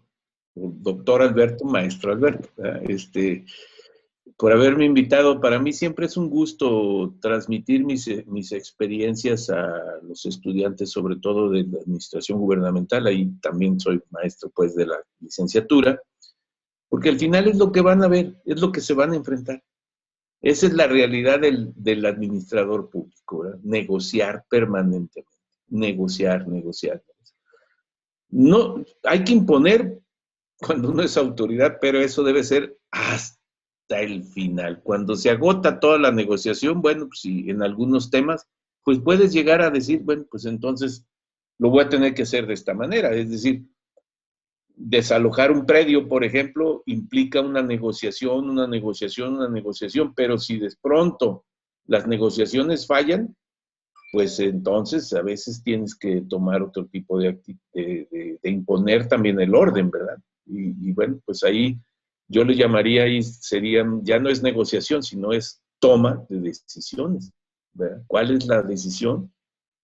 doctor Alberto, maestro Alberto, por haberme invitado. Para mí siempre es un gusto transmitir mis experiencias a los estudiantes, sobre todo de la administración gubernamental. Ahí también soy maestro, pues, de la licenciatura, porque al final es lo que van a ver, es lo que se van a enfrentar. Esa es la realidad del administrador público, ¿verdad? Negociar permanentemente, negociar. No, hay que imponer cuando uno es autoridad, pero eso debe ser hasta el final. Cuando se agota toda la negociación, bueno, pues si en algunos temas, pues puedes llegar a decir, bueno, pues entonces lo voy a tener que hacer de esta manera. Es decir, desalojar un predio, por ejemplo, implica una negociación, pero si de pronto las negociaciones fallan, pues entonces a veces tienes que tomar otro tipo de imponer también el orden, ¿verdad? Y bueno, pues ahí yo le llamaría, ahí ya no es negociación, sino es toma de decisiones, ¿verdad? ¿Cuál es la decisión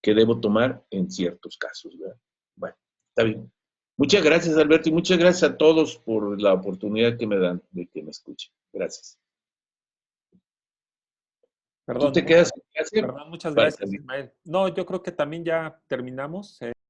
que debo tomar en ciertos casos, ¿verdad? Bueno, está bien. Muchas gracias, Alberto, y muchas gracias a todos por la oportunidad que me dan de que me escuchen. Gracias. Perdón, ¿Tú te quedas en clase? perdón, muchas gracias, Ismael. No, yo creo que también ya terminamos.